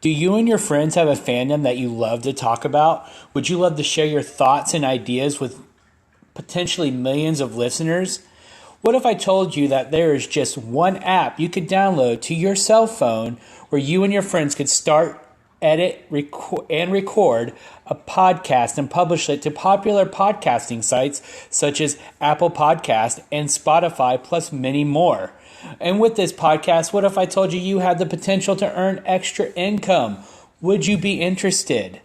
Do you and your friends have a fandom that you love to talk about? Would you love to share your thoughts and ideas with potentially millions of listeners? What if I told you that there is just one app you could download to your cell phone where you and your friends could start, edit, and record a podcast and publish it to popular podcasting sites such as Apple Podcast and Spotify, plus many more? And with this podcast, what if I told you you had the potential to earn extra income? Would you be interested?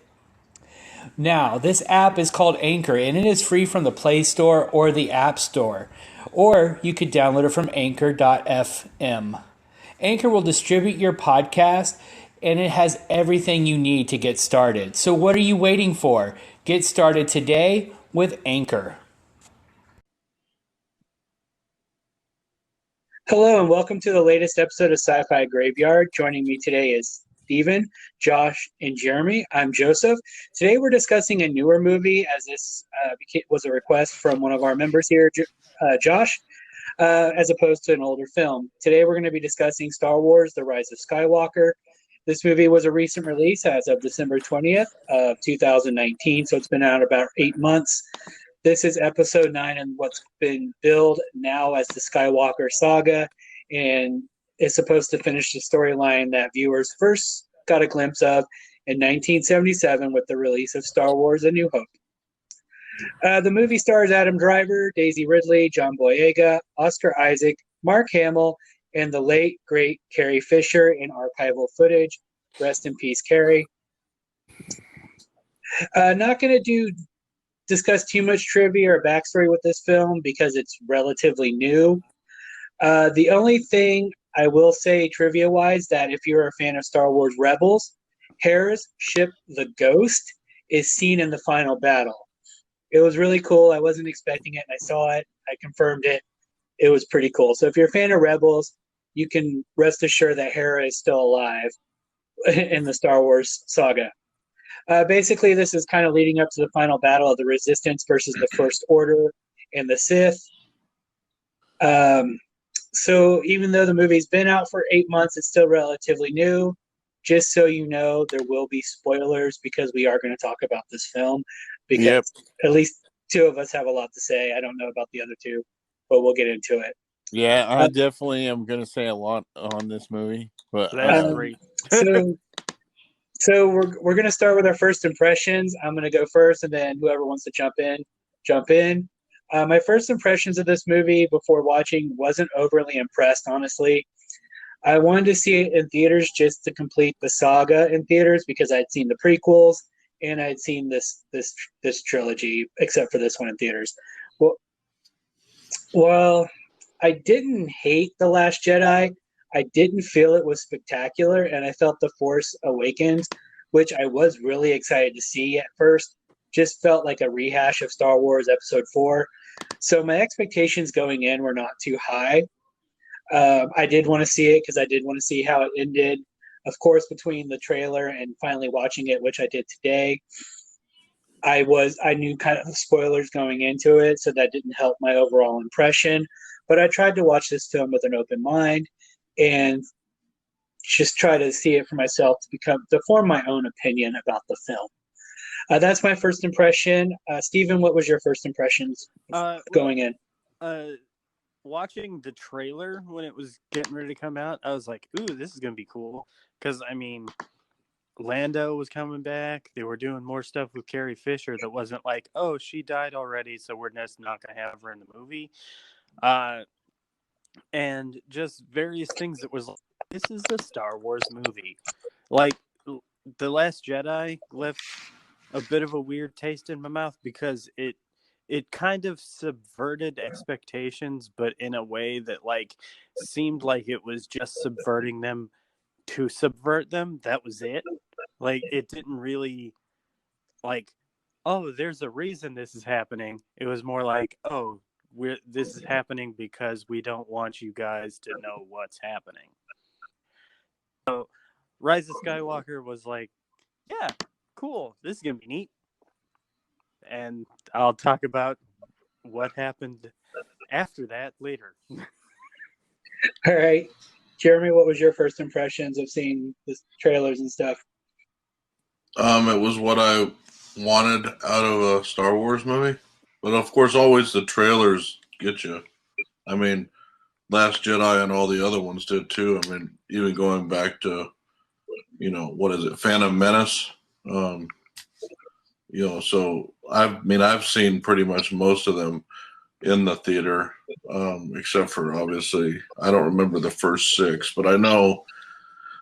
Now, this app is called Anchor, and it is free from the Play Store or the App Store. Or you could download it from anchor.fm. Anchor will distribute your podcast, and it has everything you need to get started. So what are you waiting for? Get started today with Anchor. Hello, and welcome to the latest episode of Sci-Fi Graveyard. Joining me today is Steven, Josh, and Jeremy. I'm Joseph. Today we're discussing a newer movie, as this was a request from one of our members here, Josh, as opposed to an older film. Today we're going to be discussing Star Wars: The Rise of Skywalker. This movie was a recent release as of December 20th of 2019, so it's been out about 8 months. This is episode 9 and what's been billed now as the Skywalker saga, and is supposed to finish the storyline that viewers first got a glimpse of in 1977 with the release of Star Wars: A New Hope. The movie stars Adam Driver, Daisy Ridley, John Boyega, Oscar Isaac, Mark Hamill, and the late, great Carrie Fisher in archival footage. Rest in peace, Carrie. Not going to discuss too much trivia or backstory with this film because it's relatively new. The only thing I will say trivia-wise, that if you're a fan of Star Wars Rebels, Hera's ship, the Ghost, is seen in the final battle. It was really cool. I wasn't expecting it, and I saw it. I confirmed it. It was pretty cool. So if you're a fan of Rebels, you can rest assured that Hera is still alive in the Star Wars saga. Basically, this is kind of leading up to the final battle of the Resistance versus the First Order and the Sith. So even though the movie's been out for 8 months, it's still relatively new. Just so you know, there will be spoilers because we are going to talk about this film because at least two of us have a lot to say. I don't know about the other two, but we'll get into it. Yeah, I definitely am going to say a lot on this movie. But that's great. So we're going to start with our first impressions. I'm going to go first, and then whoever wants to jump in. My first impressions of this movie before watching wasn't overly impressed, honestly. I wanted to see it in theaters just to complete the saga in theaters because I'd seen the prequels and I'd seen this trilogy, except for this one in theaters. Well, I didn't hate The Last Jedi. I didn't feel it was spectacular, and I felt The Force Awakens, which I was really excited to see at first, just felt like a rehash of Star Wars Episode 4. So my expectations going in were not too high. I did want to see it because I did want to see how it ended. Of course, between the trailer and finally watching it, which I did today, I knew kind of the spoilers going into it, so that didn't help my overall impression. But I tried to watch this film with an open mind and just try to see it for myself to form my own opinion about the film. That's my first impression. Steven, what was your first impressions going in? Watching the trailer when it was getting ready to come out, I was like, ooh, this is going to be cool. Because, I mean, Lando was coming back. They were doing more stuff with Carrie Fisher that wasn't like, oh, she died already, so we're just not going to have her in the movie. And just various things that was like, this is a Star Wars movie. Like, The Last Jedi left a bit of a weird taste in my mouth because it kind of subverted expectations, but in a way that like seemed like it was just subverting them to subvert them. That was it. Like, it didn't really like, oh, there's a reason this is happening. It was more like, oh, this is happening because we don't want you guys to know what's happening. So Rise of Skywalker was like, yeah, cool, this is gonna be neat. And I'll talk about what happened after that later. All right. Jeremy, what was your first impressions of seeing the trailers and stuff? It was what I wanted out of a Star Wars movie, but of course, always the trailers get you. I mean, Last Jedi and all the other ones did too. I mean, even going back to what is it, Phantom Menace? Um, so I've seen pretty much most of them in the theater, except for obviously I don't remember the first six, but I know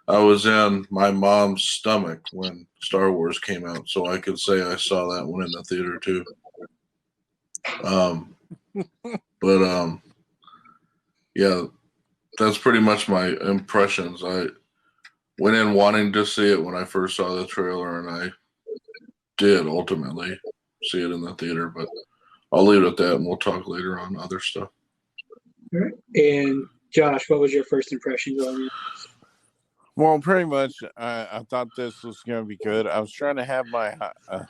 I was in my mom's stomach when Star Wars came out, so I could say I saw that one in the theater too. But yeah, that's pretty much my impressions. I went in wanting to see it when I first saw the trailer, and I did ultimately see it in the theater. But I'll leave it at that, and we'll talk later on other stuff. All right. And Josh, what was your first impression going in? Well, pretty much, I thought this was going to be good. I was trying to have my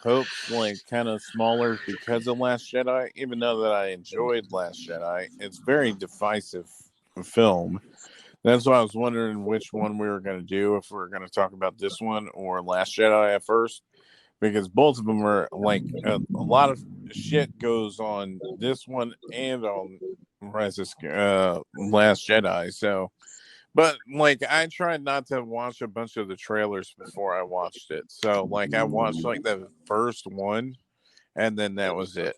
hopes like kind of smaller because of Last Jedi, even though that I enjoyed Last Jedi. It's very divisive film. That's why I was wondering which one we were going to do, if we were going to talk about this one or Last Jedi at first, because both of them are like a lot of shit goes on this one and on Rise of Last Jedi. So. But, like, I tried not to watch a bunch of the trailers before I watched it. So, like, I watched, like, the first one, and then that was it.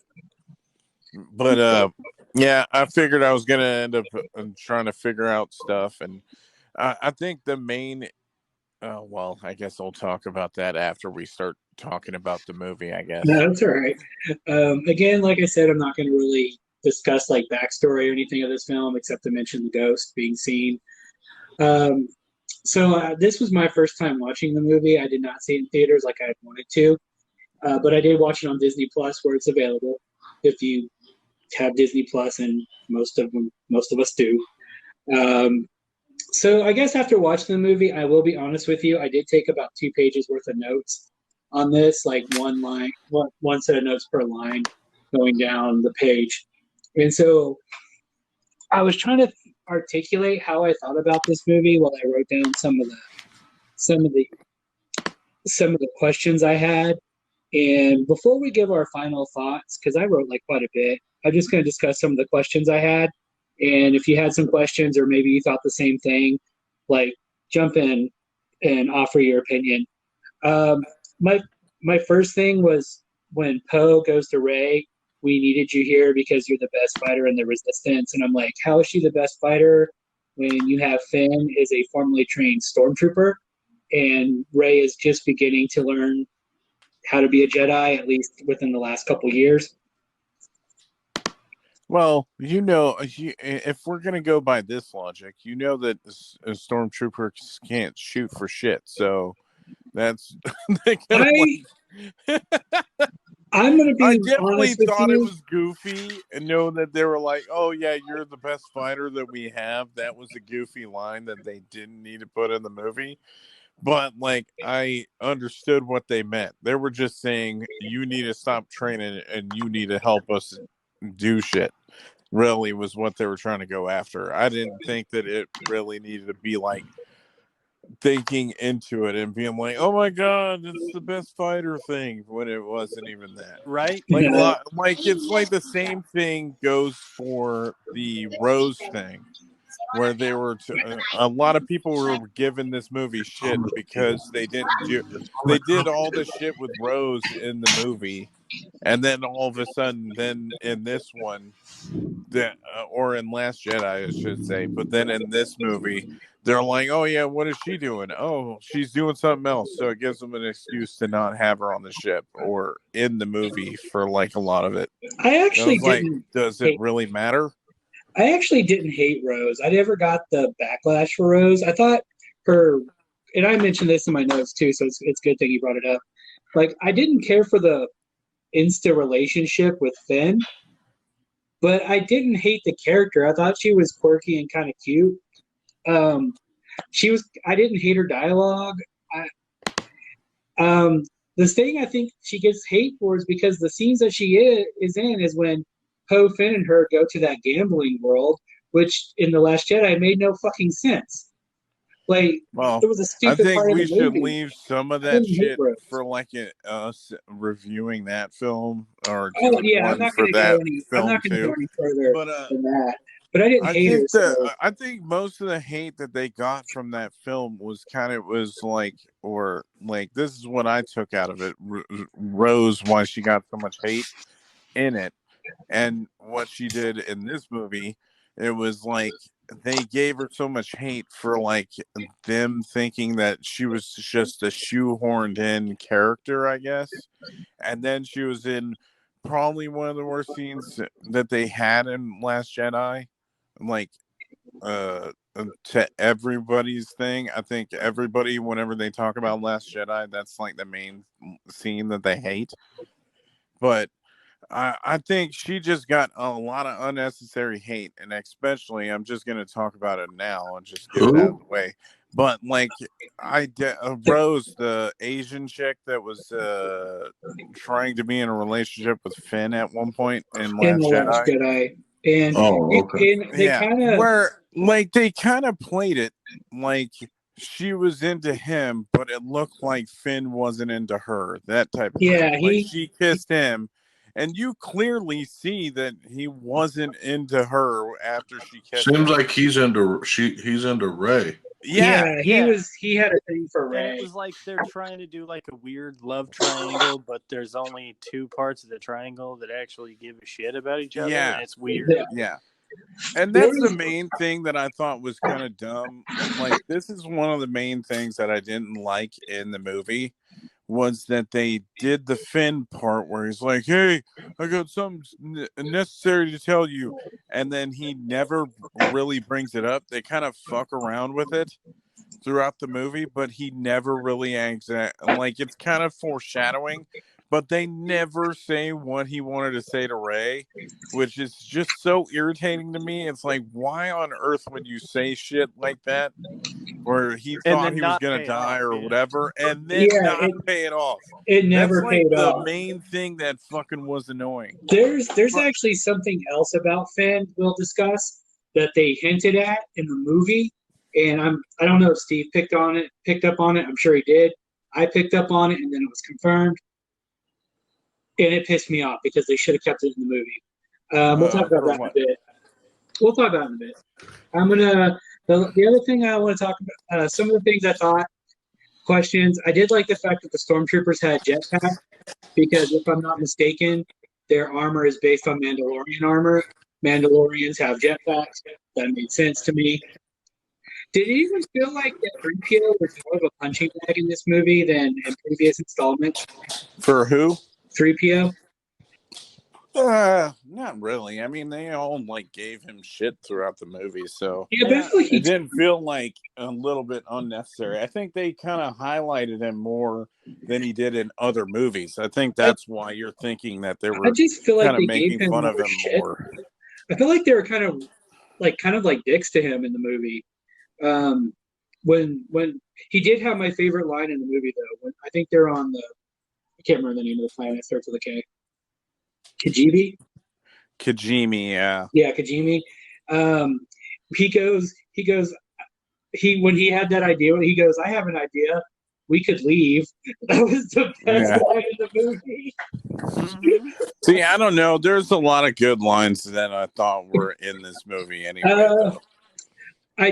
But, yeah, I figured I was going to end up trying to figure out stuff. And I think the main, well, I guess I'll talk about that after we start talking about the movie, I guess. No, that's all right. Again, like I said, I'm not going to really discuss like backstory or anything of this film except to mention the ghost being seen. So this was my first time watching the movie. I did not see it in theaters like I had wanted to, but I did watch it on Disney Plus where it's available. If you have Disney Plus, and most of us do. So I guess after watching the movie, I will be honest with you. I did take about 2 pages worth of notes on this, like one set of notes per line going down the page. And so I was trying to articulate how I thought about this movie while I wrote down some of the questions I had. And before we give our final thoughts, because I wrote like quite a bit, I'm just going to discuss some of the questions I had. And if you had some questions or maybe you thought the same thing, like jump in and offer your opinion. Um, my first thing was when Poe goes to Rey, we needed you here because you're the best fighter in the Resistance. And I'm like, how is she the best fighter when you have Finn is a formerly trained stormtrooper and Rey is just beginning to learn how to be a Jedi, at least within the last couple years? Well, if we're going to go by this logic, that stormtroopers can't shoot for shit. So that's I'm going to be I definitely honest with thought you. it was goofy and know that they were like, oh, yeah, you're the best fighter that we have. That was a goofy line that they didn't need to put in the movie. But, like, I understood what they meant. They were just saying, you need to stop training and you need to help us do shit. Really was what they were trying to go after. I didn't think that it really needed to be, like, thinking into it and being like, oh my god, it's the best fighter thing, when it wasn't even that. Right? Like, No. like it's like the same thing goes for the Rose thing, where they were a lot of people were giving this movie shit because they did all the shit with Rose in the movie, and then all of a sudden, then in this one, or in Last Jedi, I should say, but then in this movie, they're like, oh yeah, what is she doing? Oh, she's doing something else. So it gives them an excuse to not have her on the ship or in the movie for like a lot of it. I actually didn't. Does it really matter? I actually didn't hate Rose. I never got the backlash for Rose. I thought her, and I mentioned this in my notes too, so it's good thing you brought it up. Like, I didn't care for the Insta relationship with Finn, but I didn't hate the character. I thought she was quirky and kind of cute. I didn't hate her dialogue. The thing I think she gets hate for is because the scenes that she is in is when Poe, Finn, and her go to that gambling world, which in The Last Jedi made no fucking sense. Like, Well, it was a I stupid think part of we the should movie. leave some of I that didn't hate shit Rose. for like us reviewing that film or Oh doing yeah, I'm one not for going to go that any. I'm film not going to go too. any further But than that. But I didn't hate her. So I think most of the hate that they got from that film was like, or like, this is what I took out of it. Rose, why she got so much hate in it, and what she did in this movie, it was like they gave her so much hate for like them thinking that she was just a shoehorned in character, I guess. And then she was in probably one of the worst scenes that they had in Last Jedi. Like, to everybody's thing, I think everybody, whenever they talk about Last Jedi, that's like the main scene that they hate. But I think she just got a lot of unnecessary hate, and especially, I'm just going to talk about it now and just get it out of the Who? way. But like, Rose, the Asian chick that was trying to be in a relationship with Finn at one point in in the Last Last Jedi. Jedi, and Oh, okay. and they Yeah, kind of where like they kind of played it like she was into him, but it looked like Finn wasn't into her. That type of thing. yeah Like she kissed him, and you clearly see that he wasn't into her after she kissed Seems him. like he's into Ray. Yeah, Yeah. he had a thing for And it Rey. was like they're trying to do like a weird love triangle, but there's only two parts of the triangle that actually give a shit about each other, yeah, and it's weird. Yeah. yeah. And There that's the was main thing that I thought was kind of dumb. Like, this is one of the main things that I didn't like in the movie, was that they did the Finn part where he's like, "Hey, I got something necessary to tell you," and then he never really brings it up. They kind of fuck around with it throughout the movie, but he never really like, it's kind of foreshadowing, but they never say what he wanted to say to Ray, which is just so irritating to me. It's like, why on earth would you say shit like that, where he And thought then he was not gonna pay it die off. or Yeah. whatever, and then yeah, not pay it off? it That's never like paid the off. main thing that fucking was annoying. There's But actually something else about Finn we'll discuss that they hinted at in the movie, and I don't know if Steve picked up on it. I'm sure he did. I picked up on it, and then it was confirmed, and it pissed me off because they should have kept it in the movie. We'll talk about for that in what? a bit. We'll talk about it in a bit. I'm gonna the other thing I want to talk about. Some of the things I thought questions. I did like the fact that the stormtroopers had jetpacks because if I'm not mistaken, their armor is based on Mandalorian armor. Mandalorians have jetpacks. That made sense to me. Did it even feel like that 3PO was more of a punching bag in this movie than in previous installments? For who? 3PO? Not really. I mean, they all like gave him shit throughout the movie, so Yeah, Yeah. basically it didn't feel like a little bit unnecessary. I think they kind of highlighted him more than he did in other movies. I think that's why you're thinking that they I were just feel like kind of they gave making him fun more of him shit. more. I feel like they were kind of like dicks to him in the movie. When he did have my favorite line in the movie though, when I think they're on I can't remember the name of the planet. It starts with a K. Kajibi? Kajimi, yeah. Yeah, Kajimi. He when he had that idea, he goes, I have an idea. We could leave. That was the best Yeah. line in the movie. Mm-hmm. See, I don't know. There's a lot of good lines that I thought were in this movie anyway, though. I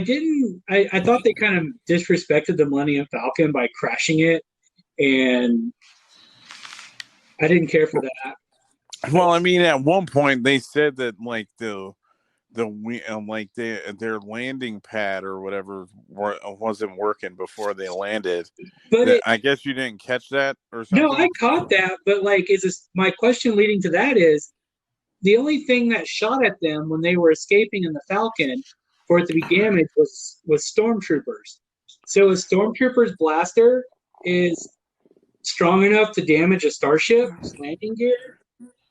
thought they kind of disrespected the Millennium Falcon by crashing it, and I didn't care for that. Well, I mean, at one point they said that like their landing pad or whatever wasn't working before they landed. But I guess you didn't catch that or no, I something. caught that. But like, my question leading to that is the only thing that shot at them when they were escaping in the Falcon for it to be damaged was stormtroopers. So a stormtrooper's blaster is strong enough to damage a starship's landing gear.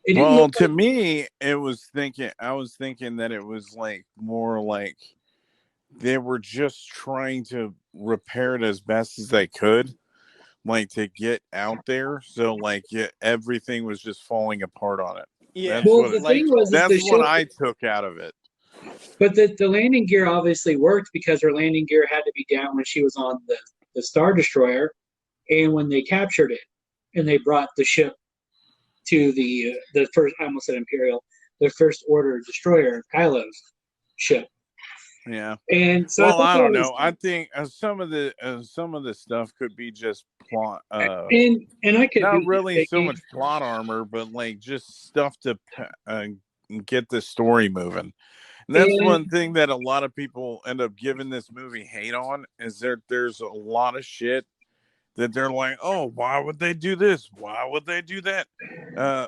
It didn't Well, look to me, I was thinking that it was like more like they were just trying to repair it as best as they could, like to get out there. So like, everything was just falling apart on it. Yeah. That's well. what The thing was, is that's what I took out of it. But the landing gear obviously worked because her landing gear had to be down when she was on the Star Destroyer, and when they captured it, and they brought the ship to the first, I almost said Imperial, the First Order destroyer, Kylo's ship. Yeah. And so I Well, thought I that don't was, know. I think some of the stuff could be just plot. and I could Not be really so nitpicky. much plot armor, but like just stuff to get the story moving. And that's And one thing that a lot of people end up giving this movie hate on is there's a lot of shit that they're like, oh, why would they do this? Why would they do that?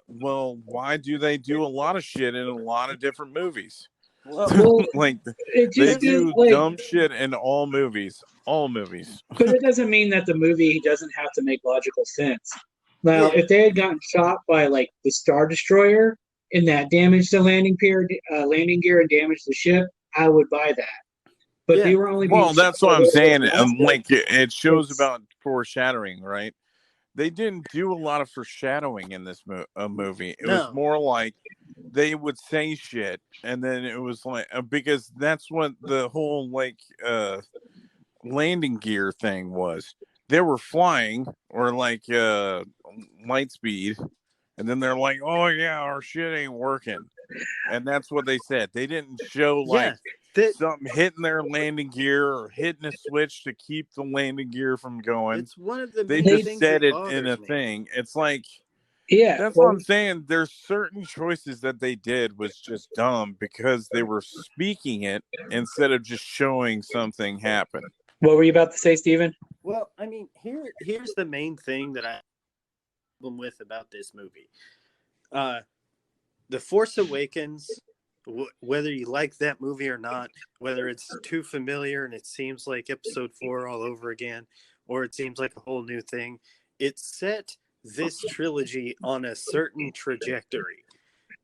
Well, why do they do a lot of shit in a lot of different movies? well, Like it they just is do like, dumb shit in all movies. All movies. but it doesn't mean that the movie doesn't have to make logical sense. Now, Yeah. if they had gotten shot by like the Star Destroyer and that damaged the landing gear and damaged the ship, I would buy that. But Yeah. they were only being Well, shot that's by what I'm the saying. blaster. Like it shows It's about foreshadowing, right? They didn't do a lot of foreshadowing in this movie. It was No. more like they would say shit, and then it was like because that's what the whole like landing gear thing was. They were flying or like light speed, and then they're like, "Oh yeah, our shit ain't working," and that's what they said. They didn't show like Yeah. That something hitting their landing gear or hitting a switch to keep the landing gear from going. it's one of the They main they, just things said that it in a bothers me. thing. It's like yeah. that's what Well, I'm saying. There's certain choices that they did was just dumb because they were speaking it instead of just showing something happen. what were you about to say, Steven? Well, I mean, here's the main thing that I have a problem with about this movie. The Force Awakens, whether you like that movie or not, whether it's too familiar and it seems like Episode 4 all over again, or it seems like a whole new thing, it set this trilogy on a certain trajectory.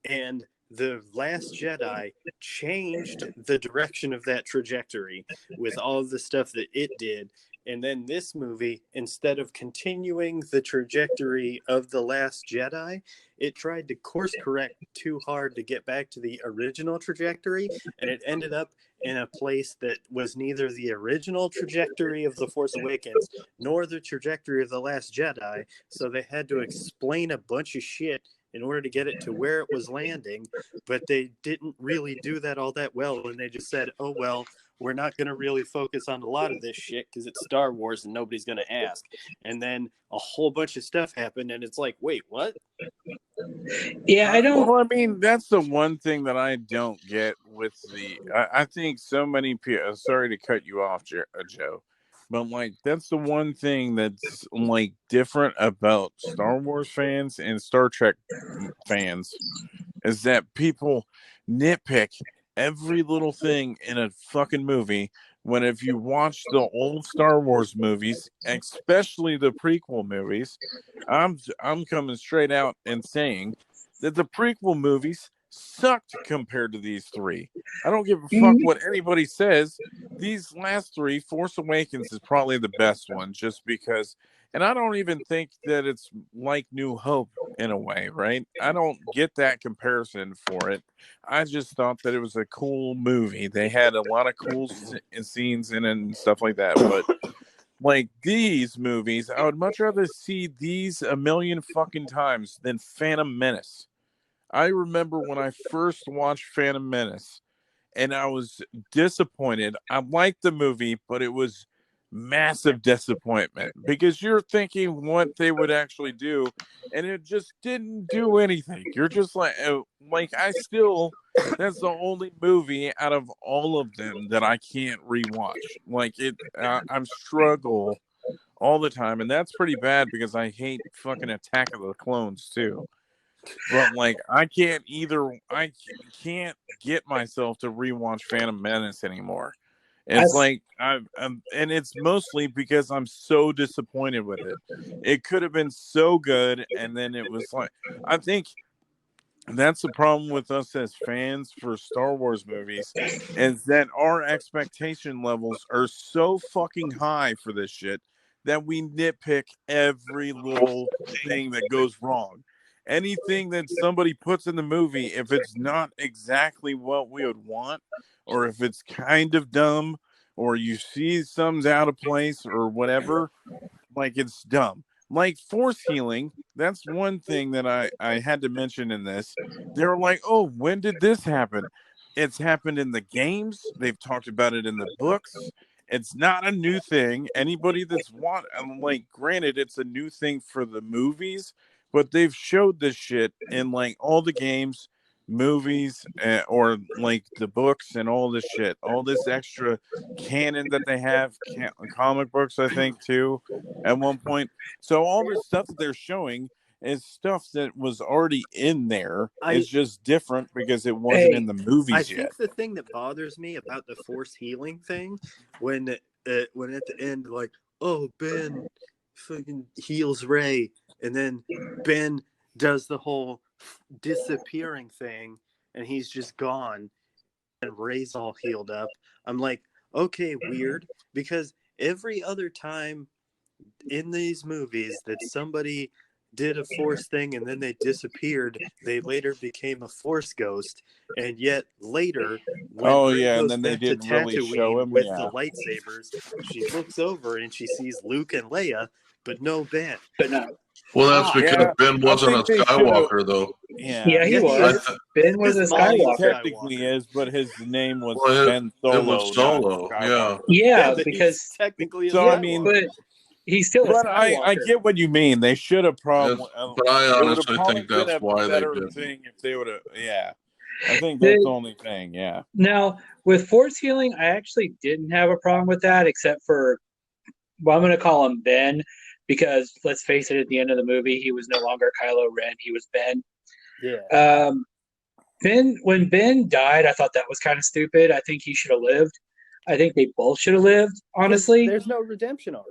And The Last Jedi changed the direction of that trajectory with all of the stuff that it did. And then this movie, instead of continuing the trajectory of The Last Jedi, it tried to course correct too hard to get back to the original trajectory. And it ended up in a place that was neither the original trajectory of The Force Awakens nor the trajectory of The Last Jedi. So they had to explain a bunch of shit in order to get it to where it was landing, but they didn't really do that all that well. And they just said, oh, well, we're not going to really focus on a lot of this shit because it's Star Wars and nobody's going to ask. And then a whole bunch of stuff happened, and it's like, wait, what? Yeah, I don't. Well, I mean, that's the one thing that I don't get with the. I think so many people. Sorry to cut you off, Joe, but like that's the one thing that's like different about Star Wars fans and Star Trek fans is that people nitpick every little thing in a fucking movie. When if you watch the old Star Wars movies, especially the prequel movies, I'm coming straight out and saying that the prequel movies sucked compared to these three. I don't give a fuck what anybody says. These last three, Force Awakens is probably the best one just because, and I don't even think that it's like New Hope in a way, right? I don't get that comparison for it. I just thought that it was a cool movie. They had a lot of cool scenes in it and stuff like that, but like these movies, I would much rather see these a million fucking times than Phantom Menace. I remember when I first watched Phantom Menace and I was disappointed. I liked the movie, but it was massive disappointment because you're thinking what they would actually do and it just didn't do anything. You're just like I still that's the only movie out of all of them that I can't rewatch. Like it I'm struggle all the time and that's pretty bad because I hate fucking Attack of the Clones too. But like I can't get myself to rewatch Phantom Menace anymore. It's like and it's mostly because I'm so disappointed with it. It could have been so good, and then it was like I think that's the problem with us as fans for Star Wars movies, is that our expectation levels are so fucking high for this shit that we nitpick every little thing that goes wrong. anything that somebody puts in the movie, if it's not exactly what we would want, or if it's kind of dumb, or you see something's out of place or whatever, like it's dumb. Like force healing, that's one thing that I had to mention in this. They were like, oh, when did this happen? It's happened in the games. They've talked about it in the books. It's not a new thing. Anybody that's like, granted, it's a new thing for the movies, but they've showed this shit in like all the games, movies, or like the books and all this shit, all this extra canon that they have, comic books, I think too, at one point. So all this stuff that they're showing is stuff that was already in there. It's just different because it wasn't in the I movies yet. think the thing that bothers me about the force healing thing, when at the end, like, oh, Ben fucking heals Ray, and then Ben does the whole disappearing thing, and he's just gone, and Ray's all healed up. I'm like, okay, weird, because every other time in these movies that somebody did a force thing and then they disappeared, they later became a force ghost. And yet later, when Rey and goes then they back to didn't really show Tatooine him. with the lightsabers, she looks over and she sees Luke and Leia, but no Ben. But no. Well, that's because Ben wasn't a Skywalker, though. Yeah, he Yeah, he was. is. Ben was a His mom He was Skywalker. technically Skywalker. is, but his name was Well, Ben Solo. it was Solo. Not Yeah. Skywalker. Yeah, but because he's technically a So, Skywalker. I mean, but he's still a but Skywalker. I get what you mean. They should have probably. But I it would have honestly probably think been that's a why they better did. thing if they would have. Yeah, I think that's the only thing. Yeah. Now, with force healing, I actually didn't have a problem with that, except for, well, I'm going to call him Ben, because let's face it, at the end of the movie, he was no longer Kylo Ren; he was Ben. Yeah. When Ben died, I thought that was kind of stupid. I think he should have lived. I think they both should have lived, honestly. There's no redemption arc.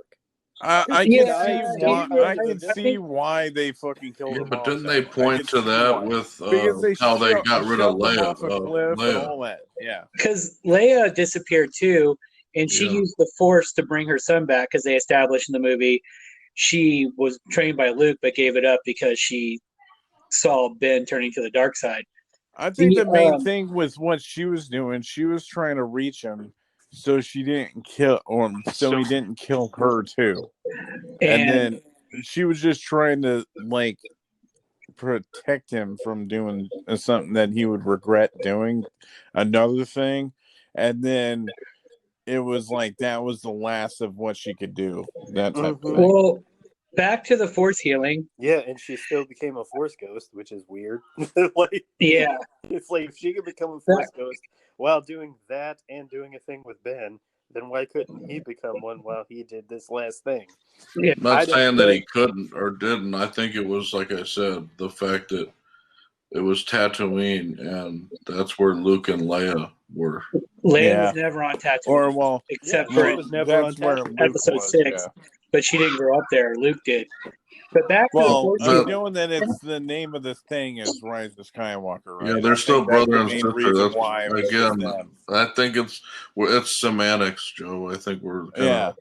I can see why they fucking killed him. But off didn't they that. point to that with because how they got rid of shoved him off a cliff and all Leia? that? Yeah, because Leia disappeared too, and she Yeah. used the Force to bring her son back, because they established in the movie she was trained by Luke but gave it up because she saw Ben turning to the dark side. I think the main thing was what she was doing. She was trying to reach him, so she didn't kill, or so he didn't kill her too. And then she was just trying to like protect him from doing something that he would regret doing, another thing. And then it was like that was the last of what she could do. That type of thing. Well, back to the force healing. Yeah, and she still became a force ghost, which is weird. Yeah. It's like if she could become a force ghost while doing that and doing a thing with Ben, then why couldn't he become one while he did this last thing? Yeah. I'm not saying that he couldn't or didn't. I think it was, like I said, the fact that it was Tatooine, and that's where Luke and Leia were. Leia was never on Tatooine, except for was never on Tatooine. episode 6, but she didn't grow up there. Luke did. But back to the force healing. knowing that it's the name of the thing is Rise of Skywalker, right? Yeah, they're still brother and sister. That's why I think it's semantics, Joe. I think we're and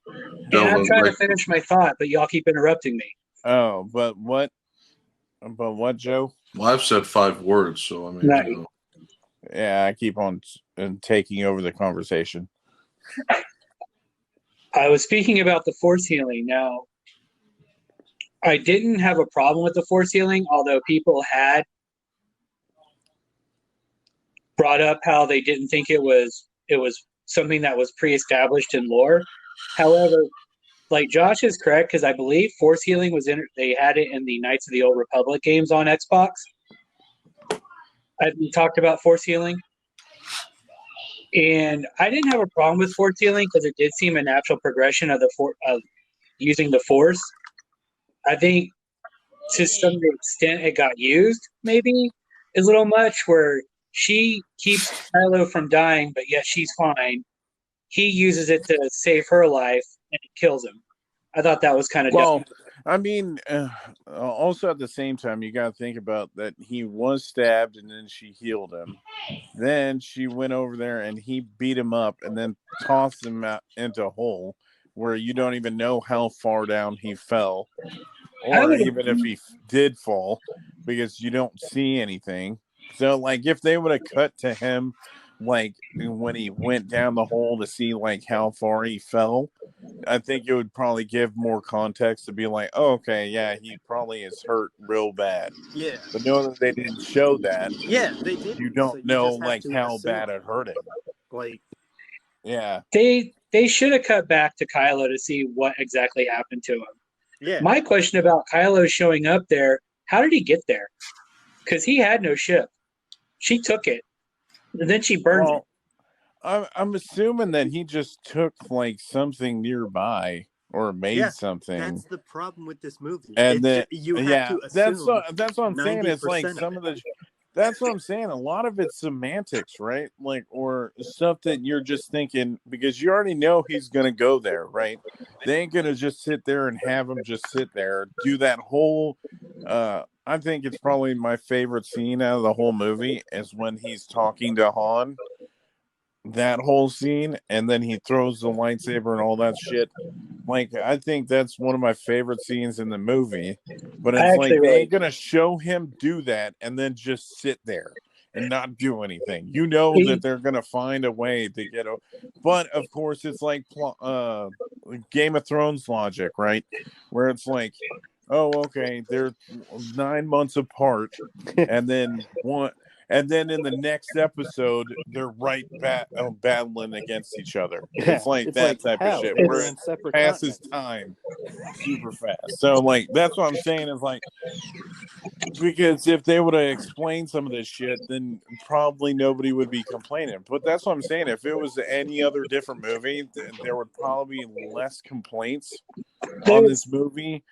I'm trying to finish my thought, but y'all keep interrupting me. Oh, but what? But what, Joe? Well, I've said 5 words, so I mean, you know. Yeah, I keep on taking over the conversation. I was speaking about the force healing. Now, I didn't have a problem with the force healing, although people had brought up how they didn't think it was something that was pre-established in lore. However, like Josh is correct, because I believe force healing was they had it in the Knights of the Old Republic games on Xbox. We talked about force healing, and I didn't have a problem with force healing because it did seem a natural progression of of using the force. I think to some extent it got used, maybe a little much, where she keeps Kylo from dying, but yet she's fine. He uses it to save her life, and it kills him. I thought that was kind of different. I mean, also at the same time, you got to think about that he was stabbed and then she healed him. Then she went over there and he beat him up and then tossed him out into a hole where you don't even know how far down he fell. or even if he did fall, because you don't see anything. So, like, if they would have cut to him, like, when he went down the hole to see, like, how far he fell, I think it would probably give more context to be like, oh, okay, yeah, he probably is hurt real bad. Yeah. But knowing that they didn't show that, Yeah, they didn't. you don't so you know, just have like, to how assume. bad it hurt him. Like, Yeah. They should have cut back to Kylo to see what exactly happened to him. yeah. My question about Kylo showing up there, how did he get there? Because he had no ship. She took it. And then she burned it. I'm assuming that he just took, like, something nearby or made something. That's the problem with this movie. And then you have to assume. That's what I'm saying. It's like some of the. That's what I'm saying. A lot of it's semantics, right? Like, or stuff that you're just thinking because you already know he's gonna go there, right? They ain't gonna just sit there and have him just sit there, do that whole. I think it's probably my favorite scene out of the whole movie is when he's talking to Han. That whole scene, and then he throws the lightsaber and all that shit. Like, I think that's one of my favorite scenes in the movie. But it's like they ain't gonna show him do that and then just sit there and not do anything. You know that they're gonna find a way to get. But of course, it's like Game of Thrones logic, right? Where it's like, oh, okay, they're 9 months apart, and then one. And then in the next episode, they're right battling against each other. It's like that type of shit where it passes time super fast. So, like, that's what I'm saying is like, because if they would have explained some of this shit, then probably nobody would be complaining. But that's what I'm saying. If it was any other different movie, there would probably be less complaints on this movie.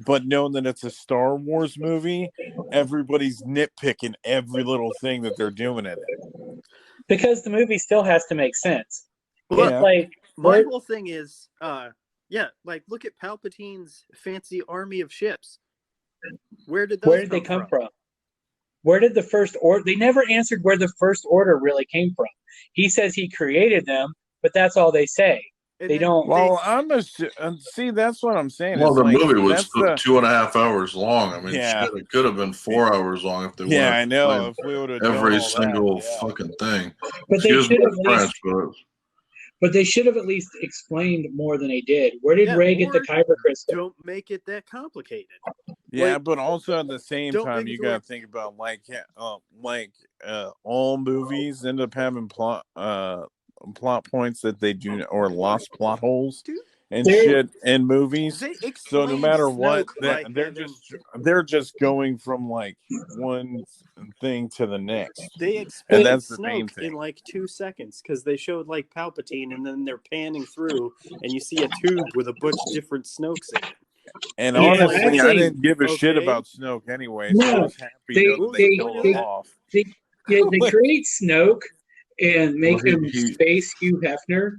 But knowing that it's a Star Wars movie, everybody's nitpicking every little thing that they're doing in it. Because the movie still has to make sense. Well, it's like my whole thing is, like look at Palpatine's fancy army of ships. Where did they come from? Where did the First Order? They never answered where the First Order really came from. He says he created them, but that's all they say. They don't. Well, see, that's what I'm saying. Well, it's the like, movie was 2.5 hours long. I mean, it could have been 4 hours long if they would have. I know. If we would have every single fucking thing. But they should have at least explained more than they did. Where did Rey get the Kyber crystal? Don't make it that complicated. Yeah, but also at the same time, you got to think about all movies end up having plot points that they do or lost plot holes and shit in movies. So no matter what, they're just going from like one thing to the next. They explained and that's the Snoke main thing. in like 2 seconds because they showed like Palpatine and then they're panning through and you see a tube with a bunch of different Snokes in it. And honestly, I didn't give a shit about Snoke anyway. So I was happy they killed him off. They create Snoke and make him space Hugh Hefner,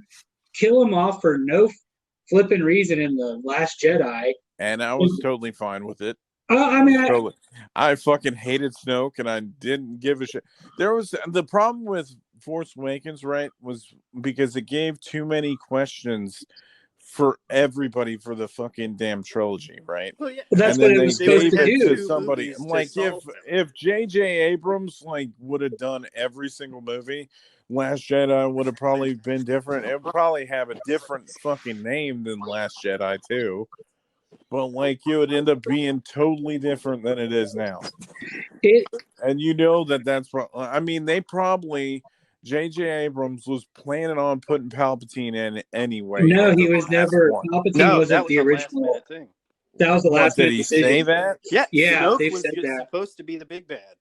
kill him off for no flipping reason in The Last Jedi. And I was totally fine with it. I fucking hated Snoke and I didn't give a shit. There was the problem with Force Awakens, right, was because it gave too many questions for everybody for the fucking damn trilogy, right? Well, yeah. That's what it was supposed to do. To somebody like if J.J. Abrams like would have done every single movie, Last Jedi would have probably been different. It would probably have a different fucking name than Last Jedi too. But like it would end up being totally different than it is now. And you know that's. I mean, they probably. J.J. Abrams was planning on putting Palpatine in anyway. No, he was never. Palpatine wasn't the original thing. That was the last. Did he say that? Yeah, Snoke they've said that. Supposed to be the big bad.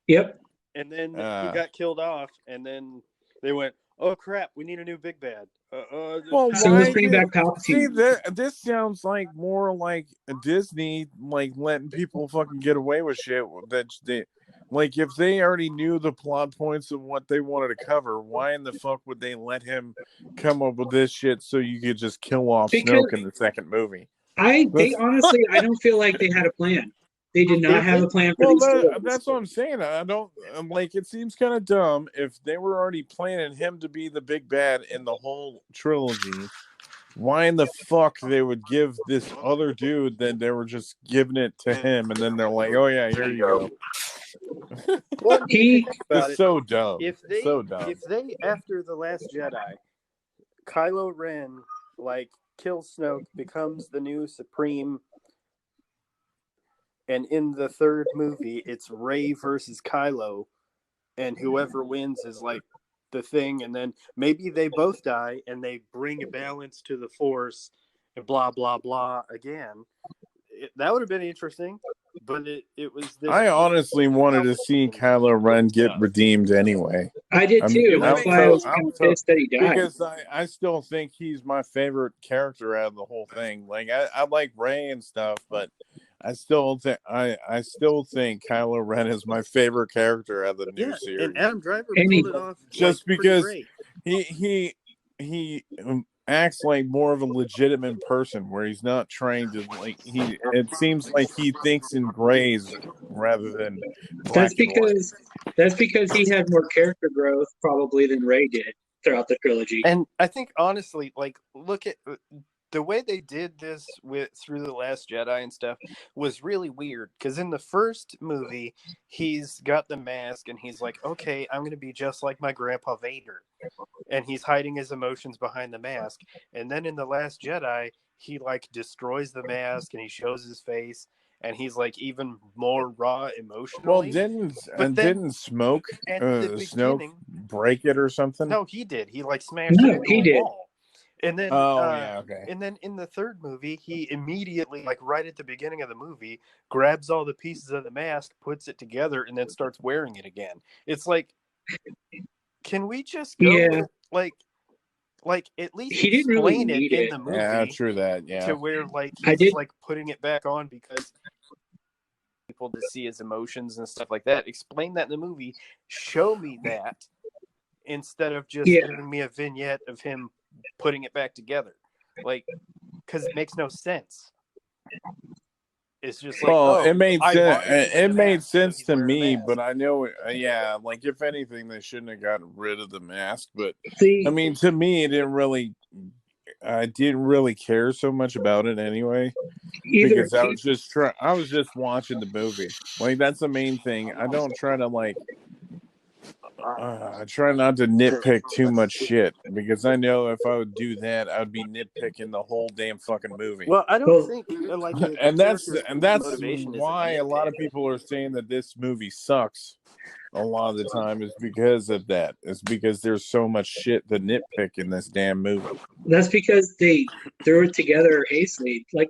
Yep. And then he got killed off, and then they went, "Oh crap, we need a new big bad." So let's bring back Palpatine. See, this sounds like more like Disney, like letting people fucking get away with shit that they. Like, if they already knew the plot points of what they wanted to cover, why in the fuck would they let him come up with this shit so you could just kill off Snoke in the second movie? Honestly, I don't feel like they had a plan. They did not have a plan for these stories. That's what I'm saying. It seems kind of dumb if they were already planning him to be the big bad in the whole trilogy. why in the fuck they would give this other dude that they were just giving it to him, and then they're like, oh yeah, here you go. Well, if you think about It's it, so dumb. if they So dumb. after the Last Jedi, Kylo Ren like kills Snoke, becomes the new Supreme, and in the third movie it's Rey versus Kylo, and whoever wins is like the thing, and then maybe they both die and they bring a balance to the Force, and blah blah blah again. That would have been interesting, but it was this. I honestly wanted to see Kylo Ren get redeemed anyway. I did too. That's why I was kind of pissed that he died. Because I still think he's my favorite character out of the whole thing. Like I like Rey and stuff, but I still think Kylo Ren is my favorite character out of the new series. And Adam Driver pulled it off just like, because he acts like more of a legitimate person, where he's not trying to like he. It seems like he thinks in grays rather than black and white. That's because he had more character growth probably than Rey did throughout the trilogy. And I think honestly, like, look at the way they did this through the Last Jedi and stuff was really weird, because in the first movie he's got the mask and he's like, okay, I'm gonna be just like my grandpa Vader, and he's hiding his emotions behind the mask. And then in the Last Jedi he like destroys the mask and he shows his face, and he's like even more raw emotionally. Well, didn't Snoke break it or something? No, he did. He like smashed it into a wall. And then, And then in the third movie, he immediately, like right at the beginning of the movie, grabs all the pieces of the mask, puts it together, and then starts wearing it again. It's like, can we just go like at least he didn't really explain need it in the movie? Yeah, true that. Yeah, to where like he's like putting it back on because people to see his emotions and stuff like that. Explain that in the movie. Show me that instead of just giving me a vignette of him putting it back together, like, because it makes no sense. It's just like, it made sense. It made sense to me, but I know, like if anything, they shouldn't have gotten rid of the mask. But I mean, to me, it didn't really. I didn't really care so much about it anyway, because I was just watching the movie. Like that's the main thing. I don't try to like. I try not to nitpick too much shit, because I know if I would do that, I would be nitpicking the whole damn fucking movie. Well, I don't think like and that's why a lot of people are saying that this movie sucks. A lot of the time is because of that. It's because there's so much shit to nitpick in this damn movie. That's because they threw it together hastily. Like,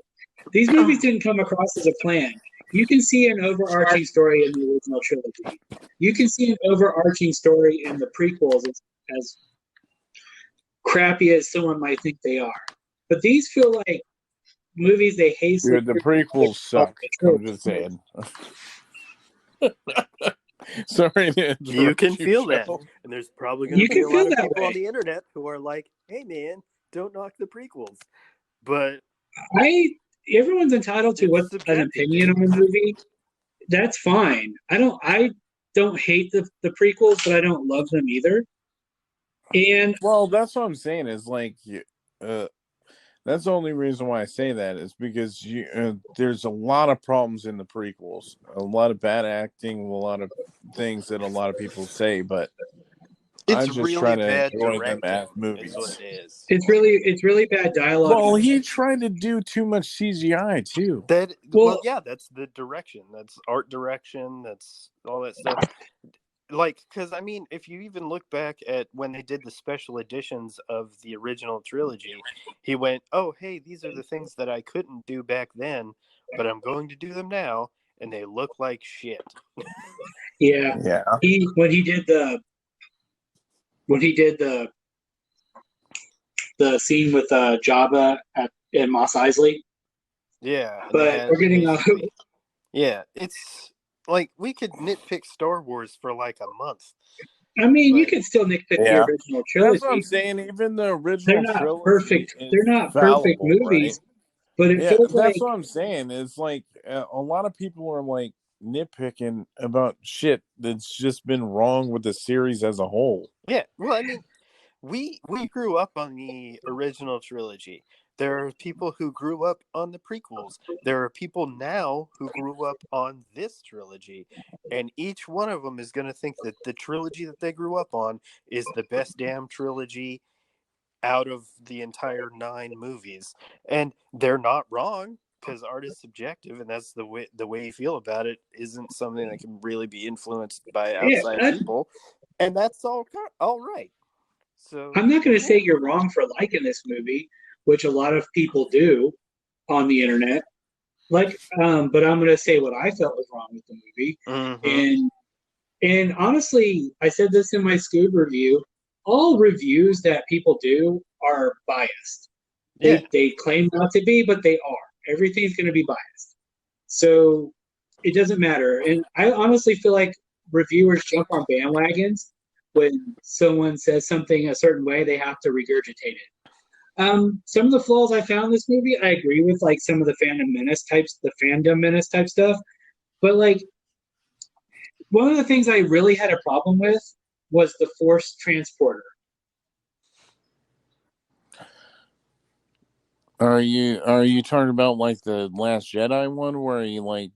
these movies didn't come across as a plan. You can see an overarching story in the original trilogy. You can see an overarching story in the prequels, as crappy as someone might think they are. But these feel like movies they hastily... Dude, the prequels suck. I'm just saying. Sorry to interrupt. You can feel that. And there's probably going to be a lot of people on the internet who are like, hey man, don't knock the prequels. But everyone's entitled to an opinion on a movie. That's fine. I don't hate the prequels, but I don't love them either. And well, that's what I'm saying is like, that's the only reason why I say that is because there's a lot of problems in the prequels, a lot of bad acting, a lot of things that a lot of people say, but it's I'm just really trying to bad enjoy them as movies. Is what it is. It's really bad dialogue. Well, he tried to do too much CGI too. That's the direction. That's art direction. That's all that stuff. Like, because I mean, if you even look back at when they did the special editions of the original trilogy, he went, "Oh, hey, these are the things that I couldn't do back then, but I'm going to do them now, and they look like shit." Yeah. When he did the scene with Jabba in Mos Eisley. Yeah, but we're getting yeah, it's. Like, we could nitpick Star Wars for like a month. I mean, you can still nitpick the original trilogy. That's what I'm saying. Even the original trilogy, perfect. They're not perfect movies, right? But it feels like that's what I'm saying. It's like a lot of people are like nitpicking about shit that's just been wrong with the series as a whole. Yeah, well, I mean, we grew up on the original trilogy. There are people who grew up on the prequels. There are people now who grew up on this trilogy. And each one of them is going to think that the trilogy that they grew up on is the best damn trilogy out of the entire 9 movies. And they're not wrong, because art is subjective, and that's the way you feel about it isn't something that can really be influenced by Yeah, outside people. And that's all right. So I'm not going to say you're wrong for liking this movie, which a lot of people do on the internet. But I'm going to say what I felt was wrong with the movie. Mhm. And honestly, I said this in my Scoob review. All reviews that people do are biased. Yeah. They claim not to be, but they are. Everything's going to be biased. So it doesn't matter. And I honestly feel like reviewers jump on bandwagons when someone says something a certain way, they have to regurgitate it. Some of the flaws I found in this movie, I agree with, like some of the fandom menace type stuff. But like one of the things I really had a problem with was the Force transporter. Are you talking about like the Last Jedi one where he like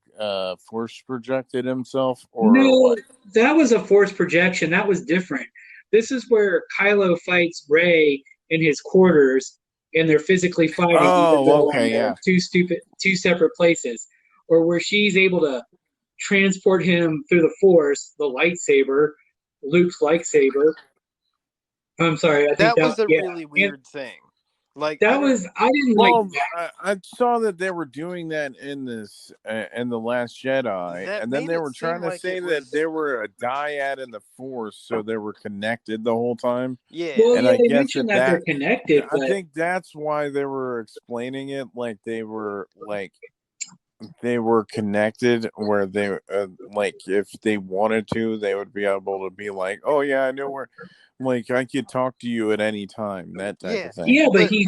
force projected himself, or No, what? that was a Force projection. That was different. This is where Kylo fights Rey in his quarters, and they're physically fighting, even Oh, though okay, they're yeah. two separate places. Or where she's able to transport him through the Force, the lightsaber, Luke's lightsaber. I'm sorry, I think That was a yeah, really and weird thing. Like I didn't like Well, that. I saw that they were doing that in this in the Last Jedi, that and then made they it were trying seem to like say it that was they were a dyad in the Force, so they were connected the whole time. yeah. Well, And yeah, I they guess mentioned that they're connected, I but think that's why they were explaining it like they were connected, where they like if they wanted to, they would be able to be like, oh yeah, I know where, like I could talk to you at any time, that type Yeah. of thing. yeah, but But I mean,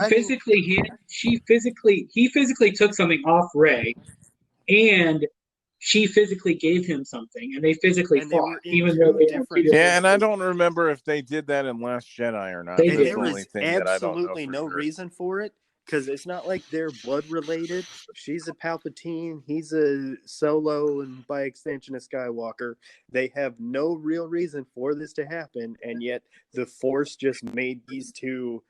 he physically took something off Ray, and she physically gave him something, and they physically and they fought, were in even though two they were in two different different Yeah, and I places. don't remember if they did that in Last Jedi or not. They and That's did the there not. only was thing that I don't know absolutely for no sure. reason for it, because it's not like they're blood related. She's a Palpatine, he's a Solo, and by extension a Skywalker. They have no real reason for this to happen, and yet the Force just made these two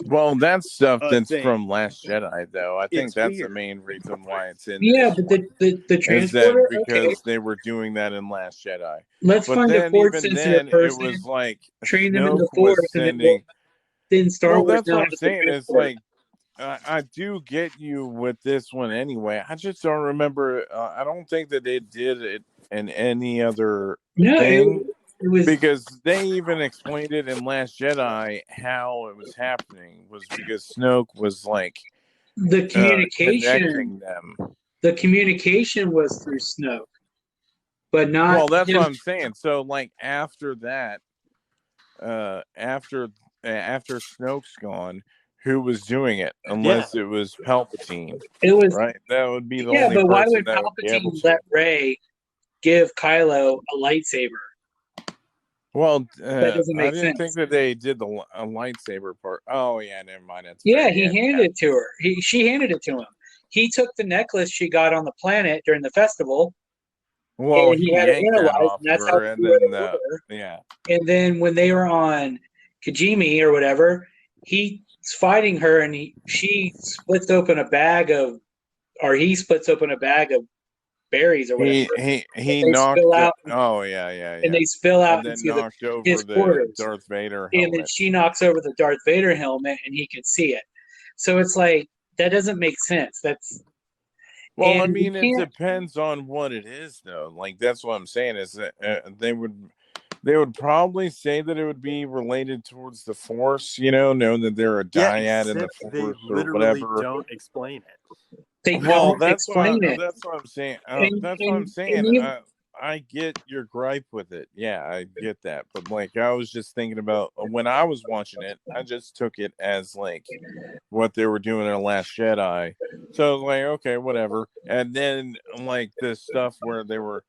Well, that's stuff a that's thing. from Last Jedi, though. I think It's that's the weird. main reason why it's in Yeah, this but one, the is that transporter. Okay, because they were doing that in Last Jedi. let's But find a then, force even sensitive then, it person, was like train them in Snoke the was force, and sending. then Star Well, Wars that's now what I'm has the saying. Is transporter. like I do get you with this one anyway. I just don't remember. I don't think that they did it in any other No, thing, it was because they even explained it in Last Jedi how it was happening was because Snoke was like the communication. connecting them. The communication was through Snoke, but not Well, that's him. what I'm saying. So like after that, uh, after after Snoke's gone, who was doing it? Yeah. Unless it was Palpatine, It was right? That would be the Yeah, only but why person would that would be able Palpatine to. let Rey give Kylo a lightsaber? Well, That doesn't I make didn't think sense. that they did the lightsaber part. Oh yeah, never mind. That's Yeah, fair. he Yeah, handed it to her. She handed it to him. He took the necklace she got on the planet during the festival, well, and he he had it yanked that analyzed, off and of that's how her, and he knew where then they were. yeah. And then when they were on Kijimi or whatever, he's fighting her, and she splits open a bag of, or he splits open a bag of berries or whatever, and He they spill knocked. out, Oh yeah, and then into knocked over his the quarters. Darth Vader And then helmet. she knocks over the Darth Vader helmet, and he can see it. So it's like that doesn't make sense. Well, I And we mean, it can't. depends on what it is, though. Like that's what I'm saying is that they would probably say that it would be related towards the Force, knowing that they're a Yeah, dyad in the except they Force or literally whatever. don't explain it. They Well, don't explain it, that's what I'm saying. That's what I'm and saying. you, I get your gripe with it. Yeah, I get that. But like, I was just thinking about when I was watching it. I just took it as like what they were doing in the Last Jedi. So I was like, okay, whatever. And then like this stuff where they were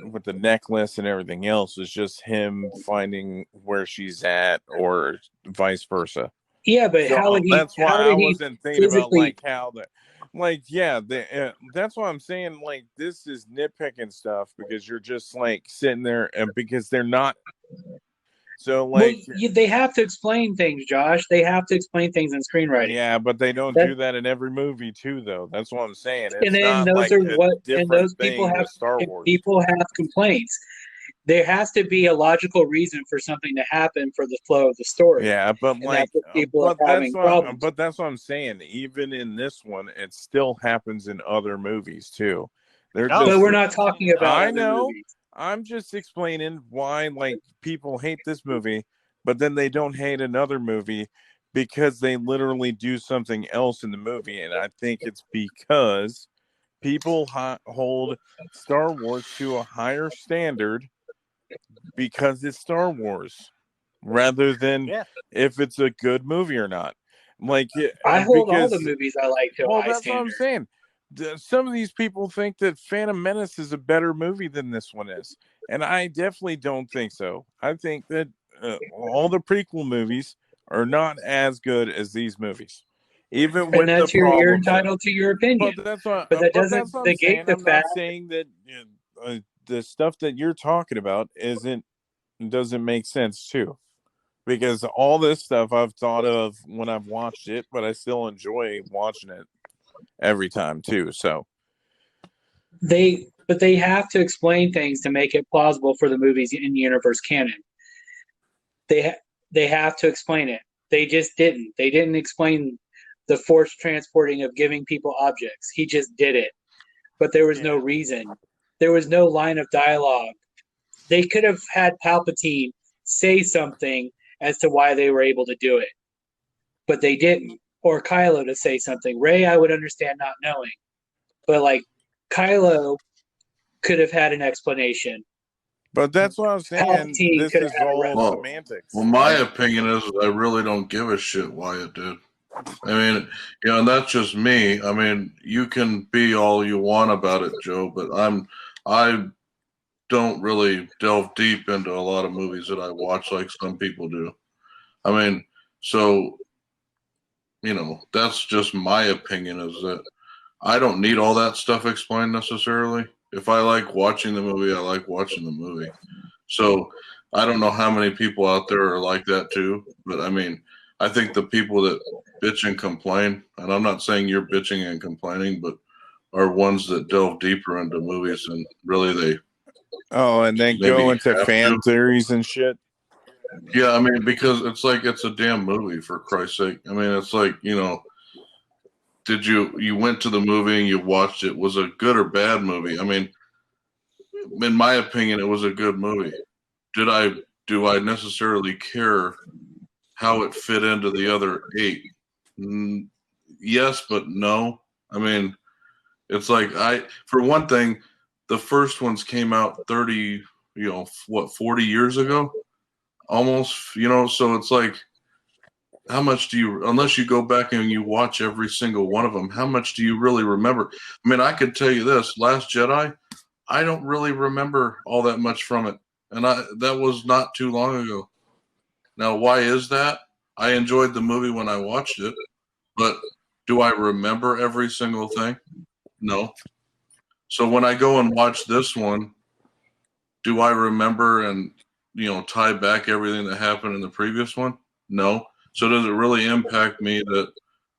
with the necklace and everything else was just him finding where she's at, or vice versa. Yeah, but So how would he? that's why How I did he wasn't thinking about physically? like how the, like yeah, that's why I'm saying like this is nitpicking stuff because you're just like sitting there and because they're not. So Well, like they have to explain things, Josh. They have to explain things in screenwriting. yeah, but they don't That do that in every movie too, though. That's what I'm saying. and It's then not those like are a what and different those people thing have with Star Wars. complaints. There has to be a logical reason for something to happen for the flow of the story, Yeah, but and that's like, what people are having problems. but that's what I'm saying. Even in this one, it still happens in other movies too. They're Oh, But just, we're not talking about I other know. movies. I'm just explaining why like people hate this movie, but then they don't hate another movie because they literally do something else in the movie, and I think it's because people hold Star Wars to a higher standard because it's Star Wars rather than yeah. if it's a good movie or not. Like, I hold all the because, movies I like to a well, high that's what I'm standard. saying. Some of these people think that Phantom Menace is a better movie than this one is. And I definitely don't think so. I think that all the prequel movies are not as good as these movies, even And with the that's you're problems in them. entitled to your opinion. But That but doesn't that's what I'm negate saying. the I'm fact. not saying that the stuff that you're talking about doesn't make sense too, because all this stuff I've thought of when I've watched it, but I still enjoy watching it every time too. So But they have to explain things to make it plausible for the movies in universe canon. They have to explain it. They just didn't. They didn't explain the force transporting of giving people objects. He just did it. But there was no Yeah. reason. There was no line of dialogue. They could have had Palpatine say something as to why they were able to do it, but they didn't. Or Kylo to say something. Rey, I would understand not knowing, but like Kylo could have had an explanation. but that's what I'm saying. Palpatine This could have is had a all reference. Well, semantics. well, my opinion is I really don't give a shit why it did. I mean, and that's just me. I mean, you can be all you want about it, Joe, but I don't really delve deep into a lot of movies that I watch like some people do. I mean, so that's just my opinion is that I don't need all that stuff explained necessarily. If I like watching the movie, I like watching the movie. So I don't know how many people out there are like that too, but I mean, I think the people that bitch and complain, and I'm not saying you're bitching and complaining, but are ones that delve deeper into movies and really they Oh, and then maybe go into have to. fan theories and shit. Yeah, I mean, because it's like it's a damn movie for Christ's sake. I mean, it's like, did you went to the movie and you watched it? Was it a good or bad movie? I mean, in my opinion, it was a good movie. Do I necessarily care how it fit into the other 8? Yes, but no. I mean, it's like for one thing, the first ones came out 30, 40 years ago, almost, so it's like, how much do you, unless you go back and you watch every single one of them, how much do you really remember? I mean, I could tell you this, Last Jedi, I don't really remember all that much from it. And that was not too long ago. Now, why is that? I enjoyed the movie when I watched it, but do I remember every single thing? No. So when I go and watch this one, do I remember and tie back everything that happened in the previous one? No. So does it really impact me that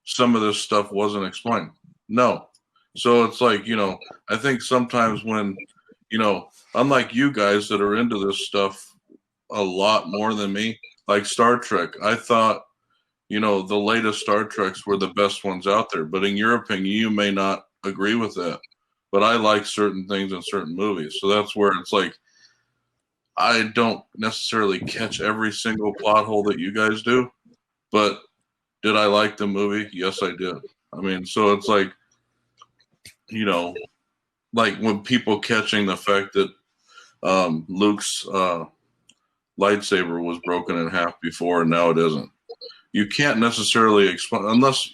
some of this stuff wasn't explained? No. So it's like, I think sometimes when, unlike you guys that are into this stuff a lot more than me, like Star Trek, I thought, the latest Star Treks were the best ones out there. But in your opinion, you may not agree with that. But I like certain things in certain movies. So that's where it's like, I don't necessarily catch every single plot hole that you guys do, but did I like the movie? Yes, I did. I mean, so it's like, like when people catching the fact that Luke's lightsaber was broken in half before and now it isn't. You can't necessarily explain unless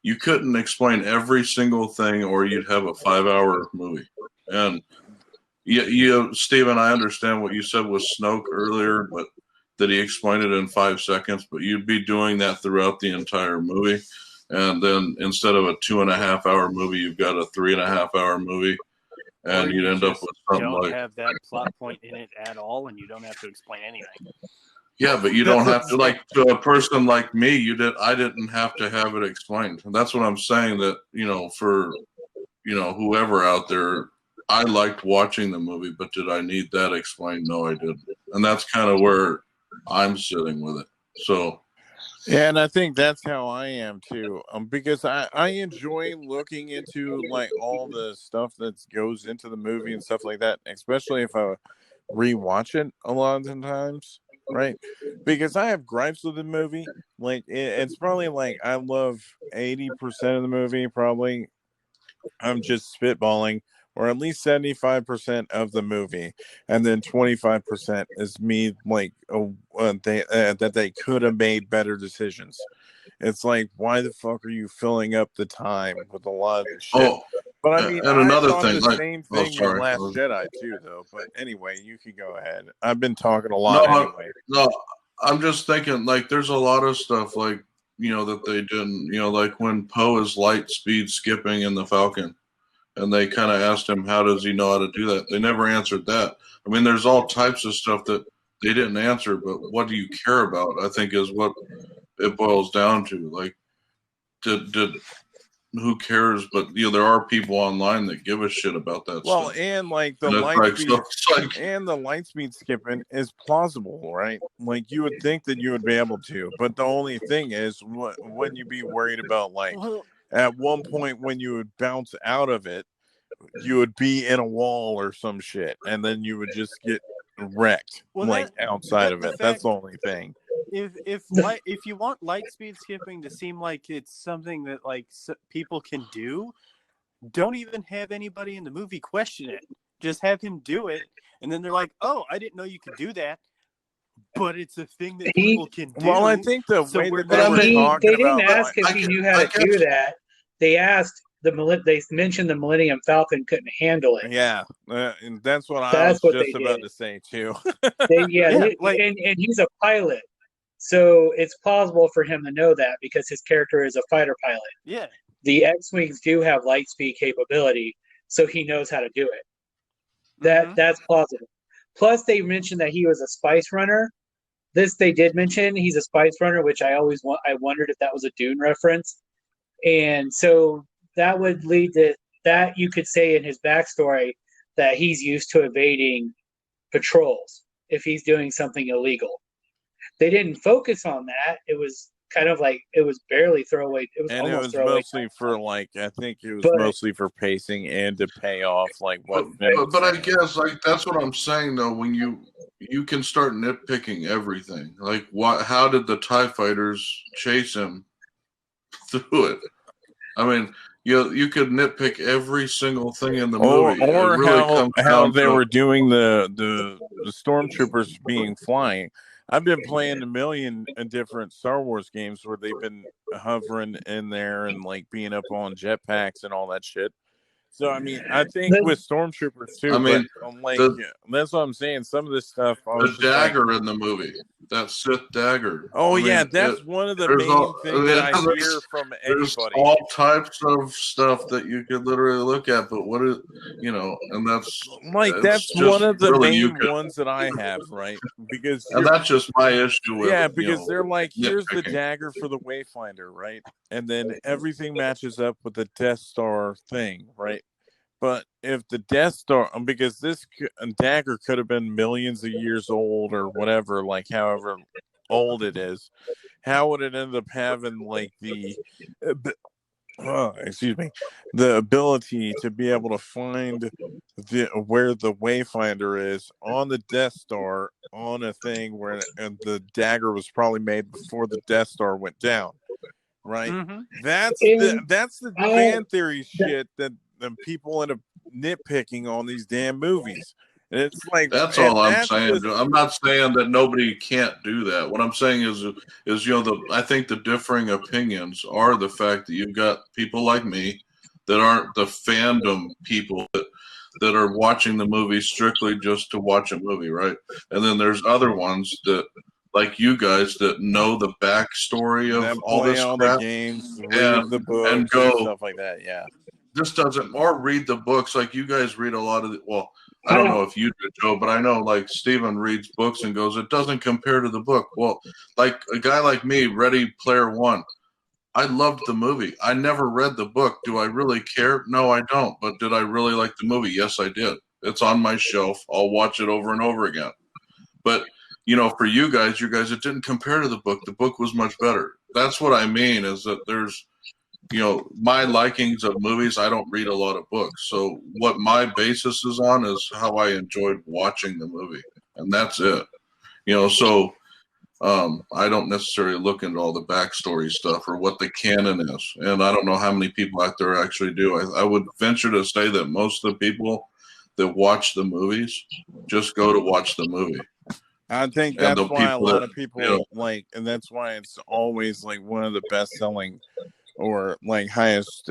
you couldn't explain every single thing, or you'd have a 5-hour movie. And Steven, I understand what you said with Snoke earlier, but that he explained it in 5 seconds, but you'd be doing that throughout the entire movie. And then instead of a 2.5 hour movie, you've got a 3.5 hour movie, and Or you'd you end up just with something don't like, have that plot point in it at all, and you don't have to explain anything. yeah, but you That's don't what have to, I'm like, to a person like me, I didn't have to have it explained. And that's what I'm saying, that, for, whoever out there, I liked watching the movie, but did I need that explained? No, I didn't. And that's kind of where I'm sitting with it. So, Yeah, and I think that's how I am too. Because I enjoy looking into like all the stuff that goes into the movie and stuff like that, especially if I rewatch it a lot of the times, right? Because I have gripes with the movie. Like it's probably like I love 80% of the movie, probably. I'm just spitballing, or at least 75% of the movie, and then 25% is me like that they could have made better decisions. It's like, why the fuck are you filling up the time with a lot of this shit? oh, But I mean, and I another thought thing, the like, same oh, thing with sorry. Last Jedi too, though. But anyway, you can go ahead. I've been talking a No, lot anyway. no, I'm just thinking, like, there's a lot of stuff, like, that they didn't, like when Poe is light speed skipping in the Falcon, and they kind of asked him, how does he know how to do that? They never answered that. I mean, there's all types of stuff that they didn't answer, but what do you care about, I think, is what it boils down to. Like, did who cares? But there are people online that give a shit about that Well, stuff. and like the And it's light like, speed so it's like, and the light speed skipping is plausible, right? Like you would think that you would be able to, but the only thing is, when you be worried about, like, Well, at one point when you would bounce out of it, you would be in a wall or some shit, and then you would just get wrecked, like outside of the it. That's fact, the only thing. if you want light speed skipping to seem like it's something that like people can do, don't even have anybody in the movie question it. Just have him do it, and then they're like, "Oh, I didn't know you could do that." But it's a thing that people can do. Well, I think the way that they were talking they didn't about, ask if he knew how to do that. They asked they mentioned the Millennium Falcon couldn't handle it. yeah, and that's what I That's was what just they about did. to say too. And he's a pilot, so it's plausible for him to know that because his character is a fighter pilot. Yeah, the X-wings do have light speed capability, so he knows how to do it. That's plausible. Plus, they mentioned that he was a spice runner. This they did mention he's a spice runner, which I wondered if that was a Dune reference, and so that would lead to that you could say in his backstory that he's used to evading patrols if he's doing something illegal. They didn't focus on that. It was kind of like it was barely throwaway. It was And almost it was throwaway. mostly for like, I think it was But- mostly for pacing and to pay off like what. but I guess, like, that's what I'm saying though. When you can start nitpicking everything, like how did the TIE fighters chase him through it? I mean, you could nitpick every single thing in the movie. Or it really comes how down they to, were doing the stormtroopers being flying. I've been playing a million different Star Wars games where they've been hovering in there and like being up on jetpacks and all that shit. So I mean, I think with stormtroopers too, I mean, but like the- that's what I'm saying. Some of this stuff, I the was just like, dagger in the movie, that Sith dagger. oh I yeah, mean, that's one of the there's main things that I hear from there's anybody. all types of stuff that you could literally look at, but what is, and that's Like it's that's just one of the really main ones that I have, right? Because and that's just my issue with, yeah, because they're like, here's the nitpicking. dagger for the Wayfinder, right? And then everything matches up with the Death Star thing, right? But if the Death Star, because this dagger could have been millions of years old or whatever, like however old it is, how would it end up having like the the ability to be able to find where the Wayfinder is on the Death Star on a thing where the dagger was probably made before the Death Star went down, right? That's the fan theory shit that people end up nitpicking on these damn movies. And it's like that's all I'm saying. I'm not saying that nobody can't do that. What I'm saying is I think the differing opinions are the fact that you've got people like me that aren't the fandom people that are watching the movie strictly just to watch a movie, right? And then there's other ones that, like you guys that know the backstory of That all play this all crap the games, read the books, and and go, stuff like that. Yeah. this doesn't, or read the books like you guys read a lot of the, well, I I don't don't. know if you do, Joe, but I know like Steven reads books and goes, it doesn't compare to the book. Well, like a guy like me, Ready Player One, I loved the movie. I never read the book. Do I really care? No, I don't. But did I really like the movie? Yes, I did. It's on my shelf. I'll watch it over and over again. But, you know, for you guys, it didn't compare to the book. The book was much better. That's what I mean, is that there's, you know, my likings of movies, I don't read a lot of books. So what my basis is on is how I enjoyed watching the movie. And that's it. You know, so I don't necessarily look into all the backstory stuff or what the canon is. And I don't know how many people out there actually do. I would venture to say that most of the people that watch the movies just go to watch the movie. I think And that's the why a people lot that, of people you know, like, and that's why it's always like one of the best selling or like highest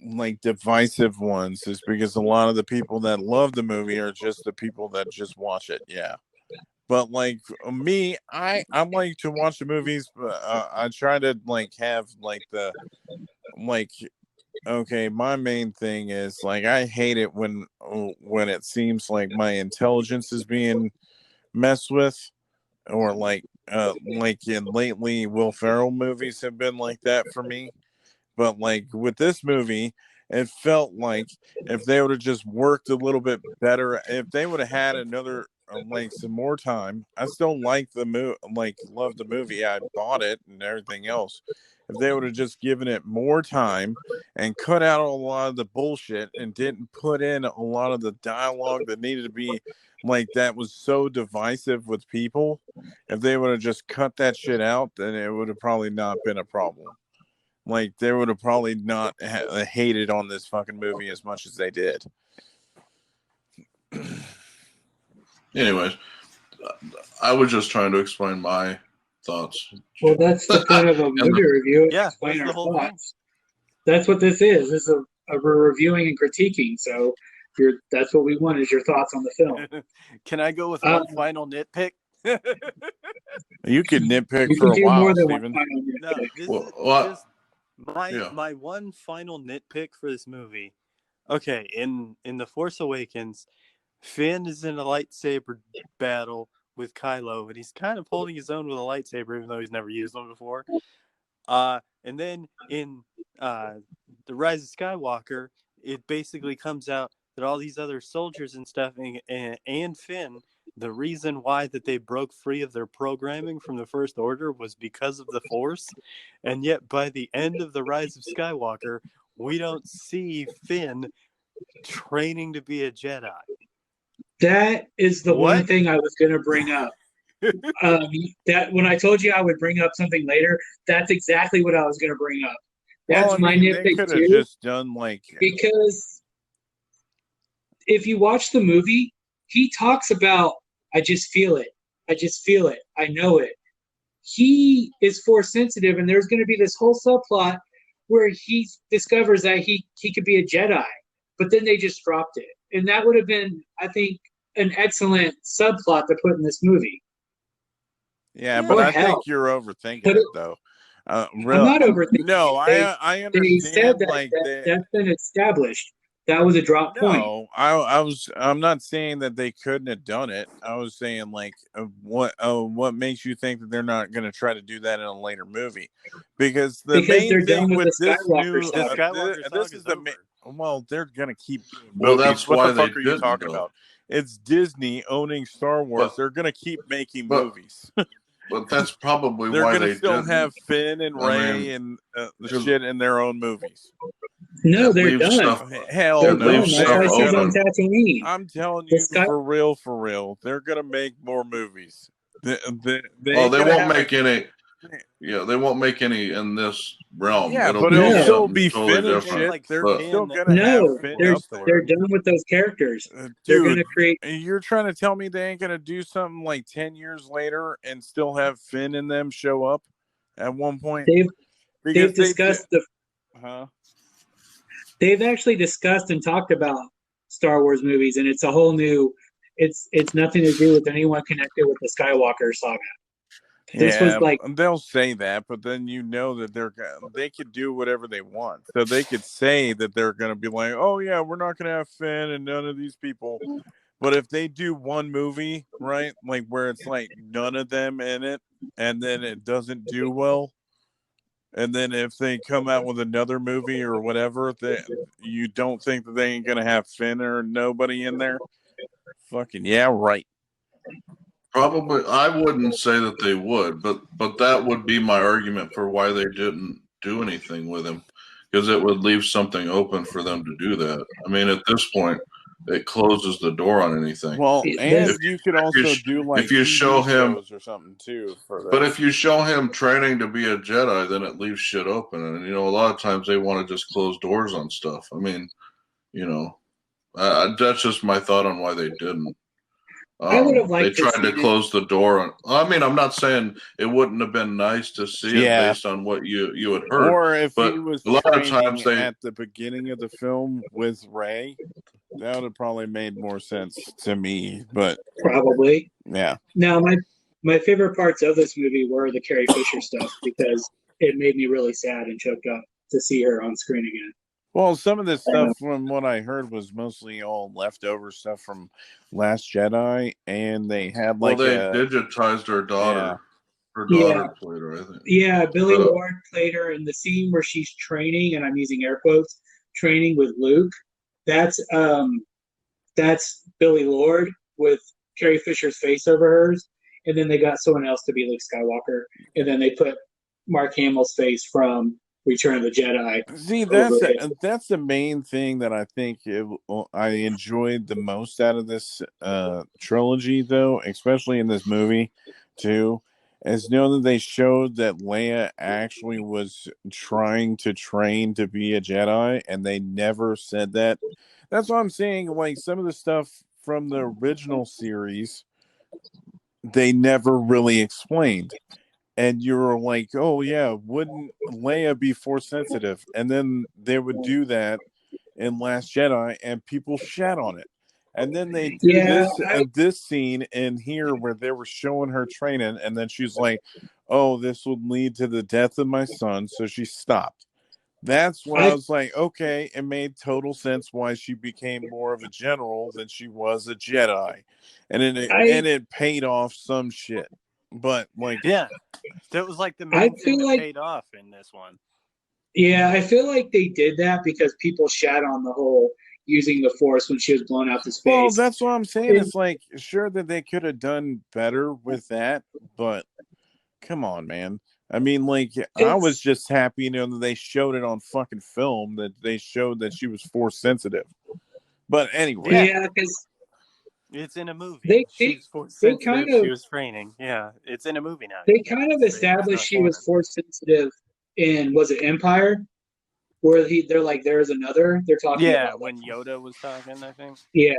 like divisive ones, is because a lot of the people that love the movie are just the people that just watch it. Yeah. But like me, I like to watch the movies, but I try to like have like the like, okay, my main thing is like I hate it when it seems like my intelligence is being messed with, or like in lately Will Ferrell movies have been like that for me. But like with this movie, it felt like if they would have just worked a little bit better, if they would have had another like some more time. I still like the movie, like love the movie. I bought it and everything else. If they would have just given it more time and cut out a lot of the bullshit and didn't put in a lot of the dialogue that needed to be like that was so divisive with people, if they would have just cut that shit out, then it would have probably not been a problem. Like they would have probably not hated on this fucking movie as much as they did. anyways, I was just trying to explain my thoughts. Well, that's the point of a movie review. Yeah, Explain that's our the whole thing. thoughts. That's what this is. This is we're reviewing and critiquing. So that's what we want is your thoughts on the film. Can I go with one final nitpick? You could nitpick You for can a do while, more than one Steven. final No, nitpick. this Well, is just yeah. my one final nitpick for this movie. Okay, in The Force Awakens, Finn is in a lightsaber battle with Kylo, and he's kind of holding his own with a lightsaber, even though he's never used one before. And then in The Rise of Skywalker, it basically comes out that all these other soldiers and stuff, and Finn, the reason why that they broke free of their programming from the First Order was because of the Force. And yet, by the end of The Rise of Skywalker, we don't see Finn training to be a Jedi. That is the one thing I was going to bring up. That when I told you I would bring up something later, that's exactly what I was going to bring up. That's my nitpick they could have too. just done like, Because if you watch the movie, he talks about, I just feel it. I just feel it. I know it. He is force sensitive, and there's going to be this whole subplot where he discovers that he could be a Jedi, but then they just dropped it. And that would have been, I think, an excellent subplot to put in this movie. yeah, but I think you're overthinking it though. I'm not overthinking. No, I understand. They said that, like that's been established. That was a drop point. No, I'm not saying that they couldn't have done it. I was saying like what makes you think that they're not going to try to do that in a later movie? Because main thing with this new this is the well, they're going to keep doing movies. Well, that's what why the fuck they are you didn't, talking though. about? It's Disney owning Star Wars. They're going to keep making movies. But that's probably they're why gonna they still didn't. have Finn and Rey and the shit in their own movies. No, they're done. Hell no. That's why she's on Tatooine. I'm telling you, for real. They're gonna make more movies. They won't make any. Yeah, they won't make any in this realm. Yeah, it'll but be it'll still be totally Finn and different. shit. Like, they're still gonna have Finn they're up there. they're done with those characters. They're Dude, gonna create. You're trying to tell me they ain't gonna do something like 10 years later and still have Finn and them show up at one point? They've discussed They've actually discussed and talked about Star Wars movies, and it's a whole new It's nothing to do with anyone connected with the Skywalker saga. This was Yeah, like, they'll say that, but then you know that they could do whatever they want. So they could say that they're going to be like, "Oh yeah, we're not going to have Finn and none of these people." But if they do one movie, right, like where it's like none of them in it, and then it doesn't do well, and then if they come out with another movie or whatever, that you don't think that they ain't going to have Finn or nobody in there, fucking yeah, right. Probably, I wouldn't say that they would, but that would be my argument for why they didn't do anything with him, because it would leave something open for them to do that. I mean, at this point, it closes the door on anything. Well, this, and you could also do like if you TV show him, shows or something too for but that. if you show him training to be a Jedi, then it leaves shit open, and a lot of times they want to just close doors on stuff. I mean, that's just my thought on why they didn't. I would have They liked to tried see to close the door on. I mean, I'm not saying it wouldn't have been nice to see it Yeah. based on what you had heard, Or if but he was a lot of training times they. at the beginning of the film with Rey, that would have probably made more sense to me. But probably. yeah. Now, my favorite parts of this movie were the Carrie Fisher stuff because it made me really sad and choked up to see her on screen again. Well, some of this stuff from what I heard was mostly all leftover stuff from Last Jedi, and they had like Well, they digitized her daughter. Yeah. Her daughter played her, I think. Yeah, Billy Ward played her in the scene where she's training, and I'm using air quotes, training with Luke. That's Billy Lord with Carrie Fisher's face over hers, and then they got someone else to be Luke Skywalker, and then they put Mark Hamill's face from Return of the Jedi. See, that's the main thing that I think I enjoyed the most out of this trilogy, though, especially in this movie, too, is that they showed that Leia actually was trying to train to be a Jedi, and they never said that. That's what I'm saying. Like some of the stuff from the original series, they never really explained. And you were like, oh yeah, wouldn't Leia be force sensitive? And then they would do that in Last Jedi, and people shat on it. And then they do this scene in here where they were showing her training, and then she's like, oh, this would lead to the death of my son, so she stopped. That's when I was like, okay, it made total sense why she became more of a general than she was a Jedi, and it paid off some shit. But like, yeah, that was like the main thing that paid off in this one. Yeah, I feel like they did that because people shat on the whole using the Force when she was blown out to space. Well, that's what I'm saying. It's like, sure that they could have done better with that, but come on, man. I mean, like, I was just happy, that they showed it on fucking film, that they showed that she was force sensitive. But anyway. Yeah, because it's in a movie. She's force sensitive. She was training. Yeah, it's in a movie now. They kind of established she was force sensitive in, was it Empire? Where they're like, there's another. They're talking about when Yoda was talking, I think. Yeah.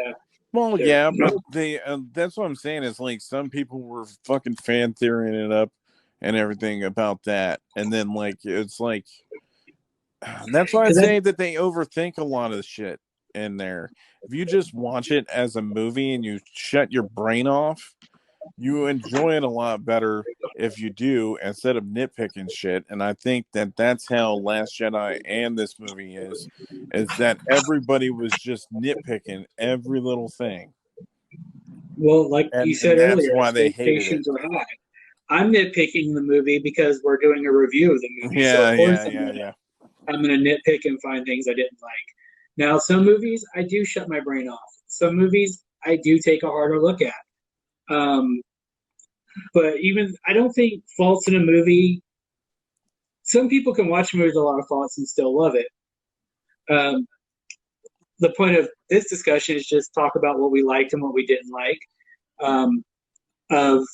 Well, yeah, but they that's what I'm saying is like some people were fucking fan theorying it up and everything about that. And then like it's like that's why I say that they overthink a lot of the shit in there. If you just watch it as a movie and you shut your brain off, you enjoy it a lot better if you do instead of nitpicking shit. And I think that that's how Last Jedi and this movie is that everybody was just nitpicking every little thing. Well, like you said earlier, that's why they hated it. Expectations are high. I'm nitpicking the movie because we're doing a review of the movie. Yeah, I'm going to nitpick and find things I didn't like. Now, some movies I do shut my brain off. Some movies I do take a harder look at. But even I don't think faults in a movie. Some people can watch movies with a lot of faults and still love it. The point of this discussion is just talk about what we liked and what we didn't like of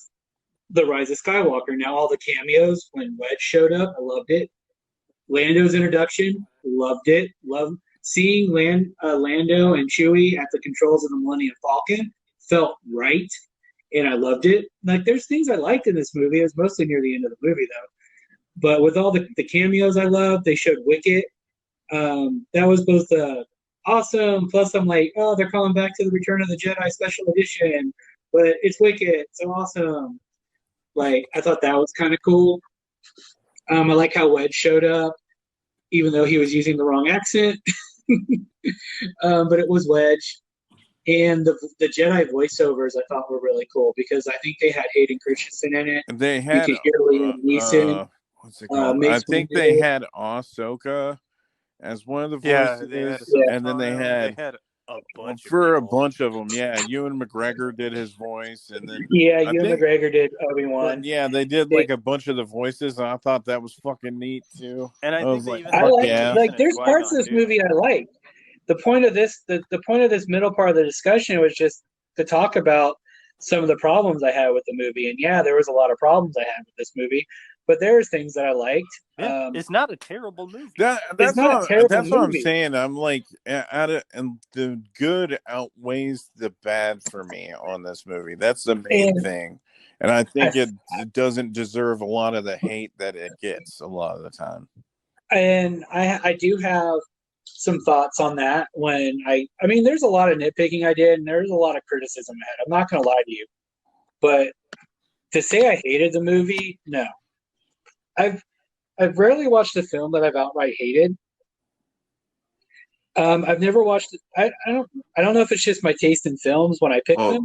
the Rise of Skywalker. Now, all the cameos when Wedge showed up, I loved it. Lando's introduction, loved it. Loved seeing Lando and Chewie at the controls of the Millennium Falcon. Felt right. And I loved it. Like, there's things I liked in this movie. It was mostly near the end of the movie, though. But with all the cameos I loved, they showed Wicket. That was both awesome. Plus, I'm like, oh, they're calling back to the Return of the Jedi Special Edition, but it's Wicked, so awesome. Like, I thought that was kind of cool. I like how Wedge showed up, even though he was using the wrong accent. But it was Wedge. And the Jedi voiceovers I thought were really cool because I think they had Hayden Christensen in it. They You had could hear Liam Neeson. what's it called? I Mace think Windu. they had Ahsoka as one of the Yeah, voices, they had and then they had a bunch for a of people. bunch of them. Yeah, Ewan McGregor did his voice, and then Yeah, I Ewan think, McGregor did Obi-Wan. yeah, they did like a bunch of the voices, and I thought that was fucking neat too. And I I think was they like, even I had fuck like yeah. Liam Neeson there's as parts of Qui-Gon, this too. movie I like. The point of this middle part of the discussion was just to talk about some of the problems I had with the movie. And yeah, there was a lot of problems I had with this movie, but there's things that I liked. Yeah, it's not a terrible movie. It's not a terrible That's what I'm movie. saying. I'm like, and the good outweighs the bad for me on this movie. That's the main And thing, and I think it doesn't deserve a lot of the hate that it gets a lot of the time. And I do have some thoughts on that. When I mean, there's a lot of nitpicking I did, and there's a lot of criticism I had. I'm not going to lie to you, but to say I hated the movie, no. I've rarely watched a film that I've outright hated. I've never watched. I don't know if it's just my taste in films when I pick them.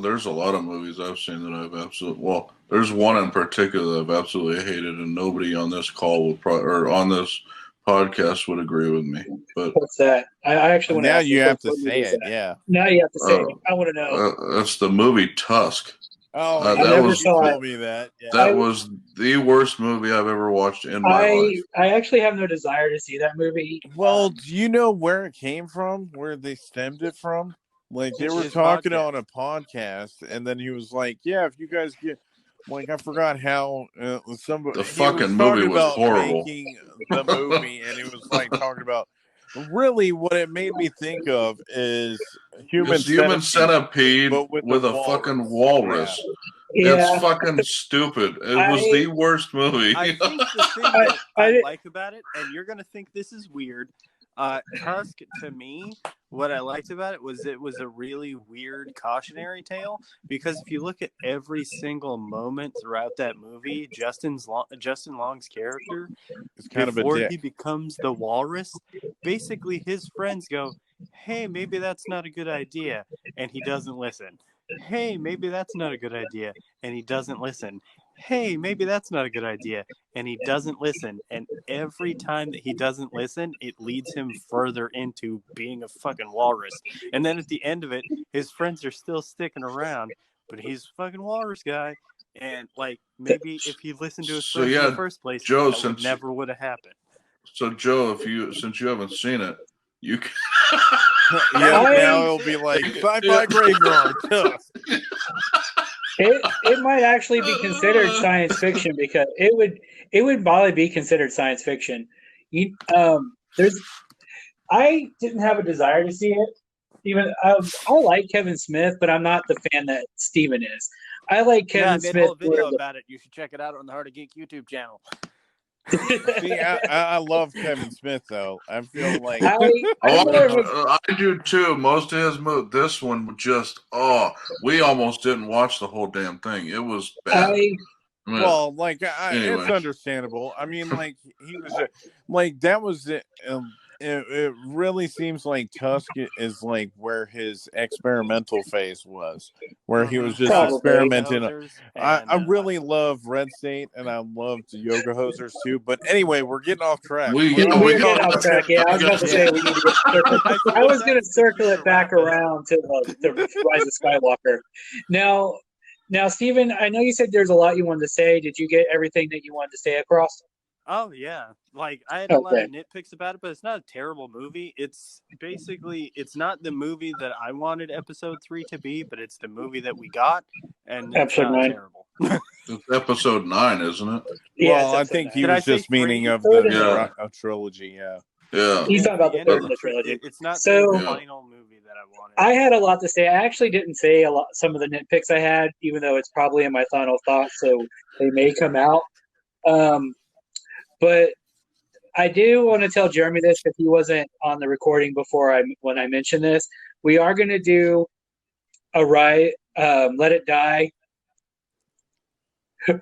There's a lot of movies I've seen that I've absolutely. Well, there's one in particular that I've absolutely hated, and nobody on this call would or on this podcast would agree with me. But What's that? I actually want to Now ask you have to what movie say is it. that? Yeah. Now you have to say it. I want to know. that's the movie Tusk. Oh, I yeah, never you saw told it. me that. Yeah. That was the worst movie I've ever watched in my life. I actually have no desire to see that movie. Well, do you know where it came from? Where they stemmed it from? Like they were His talking podcast. on a podcast, and then he was like, "Yeah, if you guys get." Like I forgot how somebody The he fucking was movie talking was about horrible. making the movie, and he was like talking about really what it made me think of is It's Human Centipede but with a fucking walrus. Yeah, It's fucking stupid. It was the worst movie. I think the thing that I like about it, and you're gonna think this is weird, Tusk, to me, what I liked about it was a really weird cautionary tale, because if you look at every single moment throughout that movie, Justin Long's character, It's kind of a before dick. he becomes the walrus, basically his friends go, hey, maybe that's not a good idea, and he doesn't listen. Hey, maybe that's not a good idea, and he doesn't listen. Hey, maybe that's not a good idea, and he doesn't listen. And every time that he doesn't listen, it leads him further into being a fucking walrus. And then at the end of it, his friends are still sticking around, but he's a fucking walrus guy. And like, maybe if he listened to his friends in the first place, Joe, that never would have happened. So Joe, since you haven't seen it, you can. Now it'll be like Sci-Fi Graveyard. It might actually be considered science fiction because it would probably be considered science fiction. I didn't have a desire to see it. Even I like Kevin Smith, but I'm not the fan that Steven is. I like Kevin Smith. I made a whole video about it. You should check it out on the Heart of Geek YouTube channel. See, I love Kevin Smith though. I feel like I do too. Most of his this one just we almost didn't watch the whole damn thing. It was bad. Well, like it's understandable. I mean, like he was like that was it. It really seems like Tusk is like where his experimental phase was, where he was just experimenting. I really love Red State, and I loved Yoga Hosers too. But anyway, we're getting off track. We're getting off track. Yeah, I was about to say we need to get. I was going to circle it back around to the Rise of Skywalker. Now, Steven, I know you said there's a lot you wanted to say. Did you get everything that you wanted to say across? Oh yeah, like I had a lot of nitpicks about it, but it's not a terrible movie. It's basically not the movie that I wanted Episode 3 to be, but it's the movie that we got, and it's not terrible. It's Episode 9, isn't it? Well, I think he was just meaning of the trilogy. Yeah. He's talking about the third of the trilogy. It's not the final movie that I wanted. I had a lot to say. I actually didn't say some of the nitpicks I had, even though it's probably in my final thoughts, so they may come out. But I do want to tell Jeremy this because he wasn't on the recording before when I mentioned this. We are going to do a Let It Die,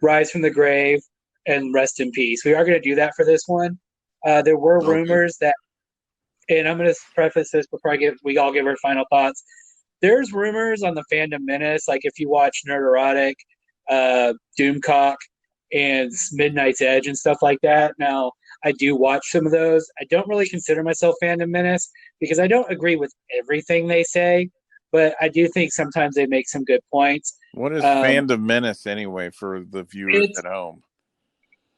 Rise from the Grave, and Rest in Peace. We are going to do that for this one. There were Okay. rumors that, and I'm going to preface this before we all give our final thoughts. There's rumors on the Fandom Menace, like if you watch Nerderotic, Doomcock, and Midnight's Edge and stuff like that. Now, I do watch some of those. I don't really consider myself Fandom Menace because I don't agree with everything they say, but I do think sometimes they make some good points. What is Fandom Menace anyway for the viewers at home?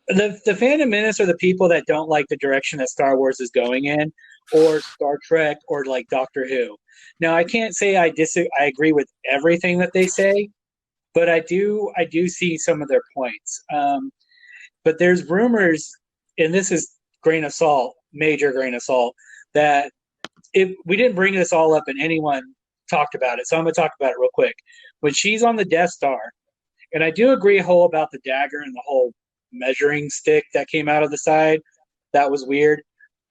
The Phantom Menace are the people that don't like the direction that Star Wars is going in, or Star Trek, or like Doctor Who. Now, I can't say I agree with everything that they say, but I do see some of their points. But there's rumors, and this is grain of salt, major grain of salt, that we didn't bring this all up and anyone talked about it, so I'm going to talk about it real quick. When she's on the Death Star, and I do agree whole about the dagger and the whole measuring stick that came out of the side. That was weird.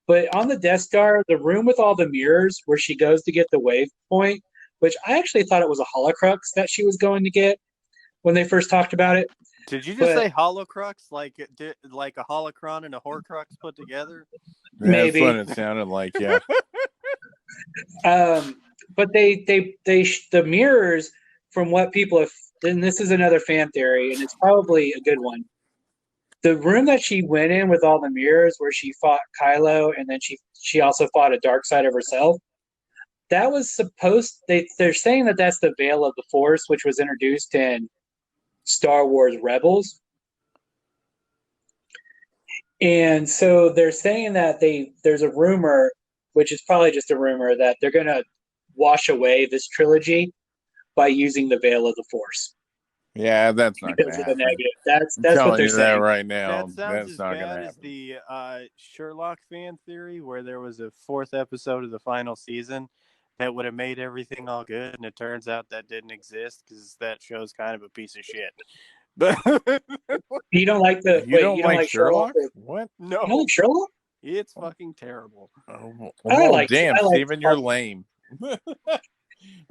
But on the Death Star, the room with all the mirrors where she goes to get the wave point, which I actually thought it was a holocrux that she was going to get when they first talked about it. Did you just say holocrux, like a holocron and a horcrux put together? Maybe. That's what it sounded like, yeah. But the mirrors, from what people have, and this is another fan theory, and it's probably a good one. The room that she went in with all the mirrors, where she fought Kylo, and then she also fought a dark side of herself. That was they're saying that that's the Veil of the Force, which was introduced in Star Wars Rebels. And so they're saying that there's a rumor, which is probably just a rumor, that they're going to wash away this trilogy by using the Veil of the Force. Yeah, that's not going to happen. That's what they're saying right now. That sounds that's as not bad as the Sherlock fan theory, where there was a 4th episode of the final season that would have made everything all good, and it turns out that didn't exist because that show's kind of a piece of shit. But you don't like you don't like Sherlock? What? No, you don't like Sherlock? It's fucking terrible. Damn, Steven, you're lame.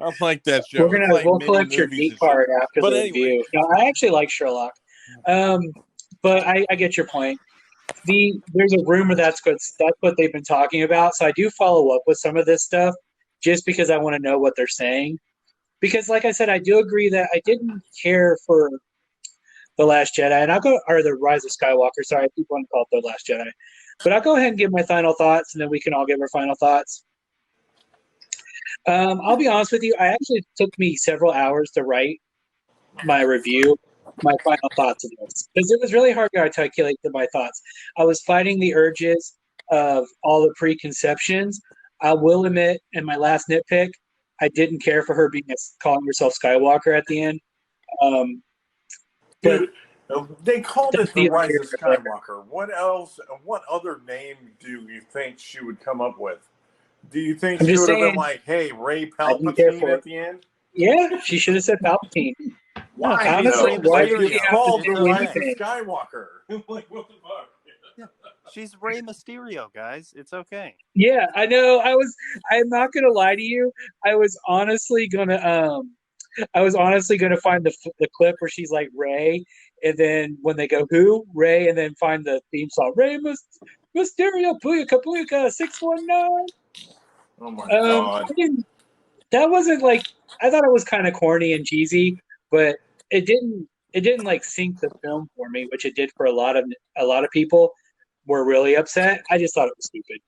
I like that show. We'll collect your Geek card after the review. No, I actually like Sherlock, but I get your point. There's a rumor that's what they've been talking about. So I do follow up with some of this stuff just because I want to know what they're saying. Because, like I said, I do agree that I didn't care for The Last Jedi, and or the Rise of Skywalker. Sorry, I keep wanting to call it The Last Jedi, but I'll go ahead and give my final thoughts, and then we can all give our final thoughts. I'll be honest with you. I actually took me several hours to write my review, my final thoughts of this, because it was really hard to articulate my thoughts. I was fighting the urges of all the preconceptions. I will admit, in my last nitpick, I didn't care for her calling herself Skywalker at the end. Dude, they called it the Rise of Skywalker. What else? What other name do you think she would come up with? Do you think she would have been like, "Hey, Ray Palpatine" at the end? Yeah, she should have said Palpatine. Why? Honestly, why did she have to do Rise of anything? Skywalker. Like, what the fuck? Yeah. She's Rey Mysterio, guys. It's okay. Yeah, I know. I'm not gonna lie to you. I was honestly gonna find the clip where she's like Ray, and then when they go who Ray, and then find the theme song Rey Mysterio Puyaka Puyaka 619. Oh my god! That wasn't like, I thought it was kind of corny and cheesy, but it didn't like sink the film for me, which it did for a lot of people were really upset. I just thought it was stupid.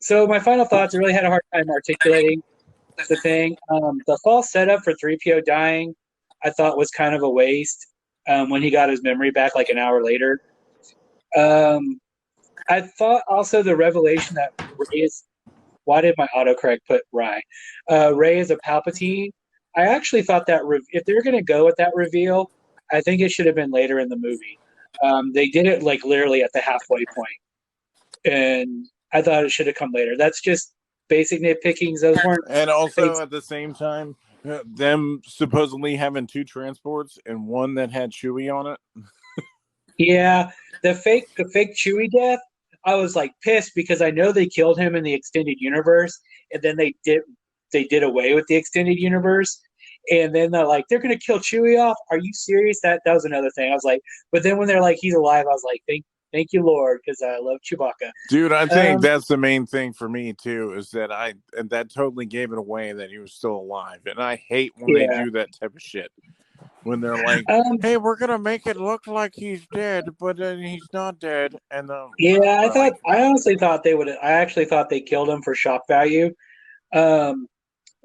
So my final thoughts, I really had a hard time articulating the thing. The false setup for 3PO dying, I thought was kind of a waste when he got his memory back like an hour later. I thought also the revelation that Rey is, why did my autocorrect put Rey? Rey is a Palpatine. I actually thought that if they're going to go with that reveal, I think it should have been later in the movie. They did it like literally at the halfway point, and I thought it should have come later. That's just basic nitpickings. Those weren't. And also at the same time, them supposedly having 2 transports and one that had Chewie on it. Yeah, the fake Chewie death. I was like pissed because I know they killed him in the extended universe, and then they did away with the extended universe. And then they're gonna kill Chewie off. Are you serious? That was another thing. I was like, but then when they're like he's alive, I was like, thank you, Lord, because I love Chewbacca. Dude, I think that's the main thing for me too, is that that totally gave it away that he was still alive, and I hate when they do that type of shit. When they're like, "Hey, we're gonna make it look like he's dead, but then he's not dead," and I honestly thought they would. I actually thought they killed him for shock value.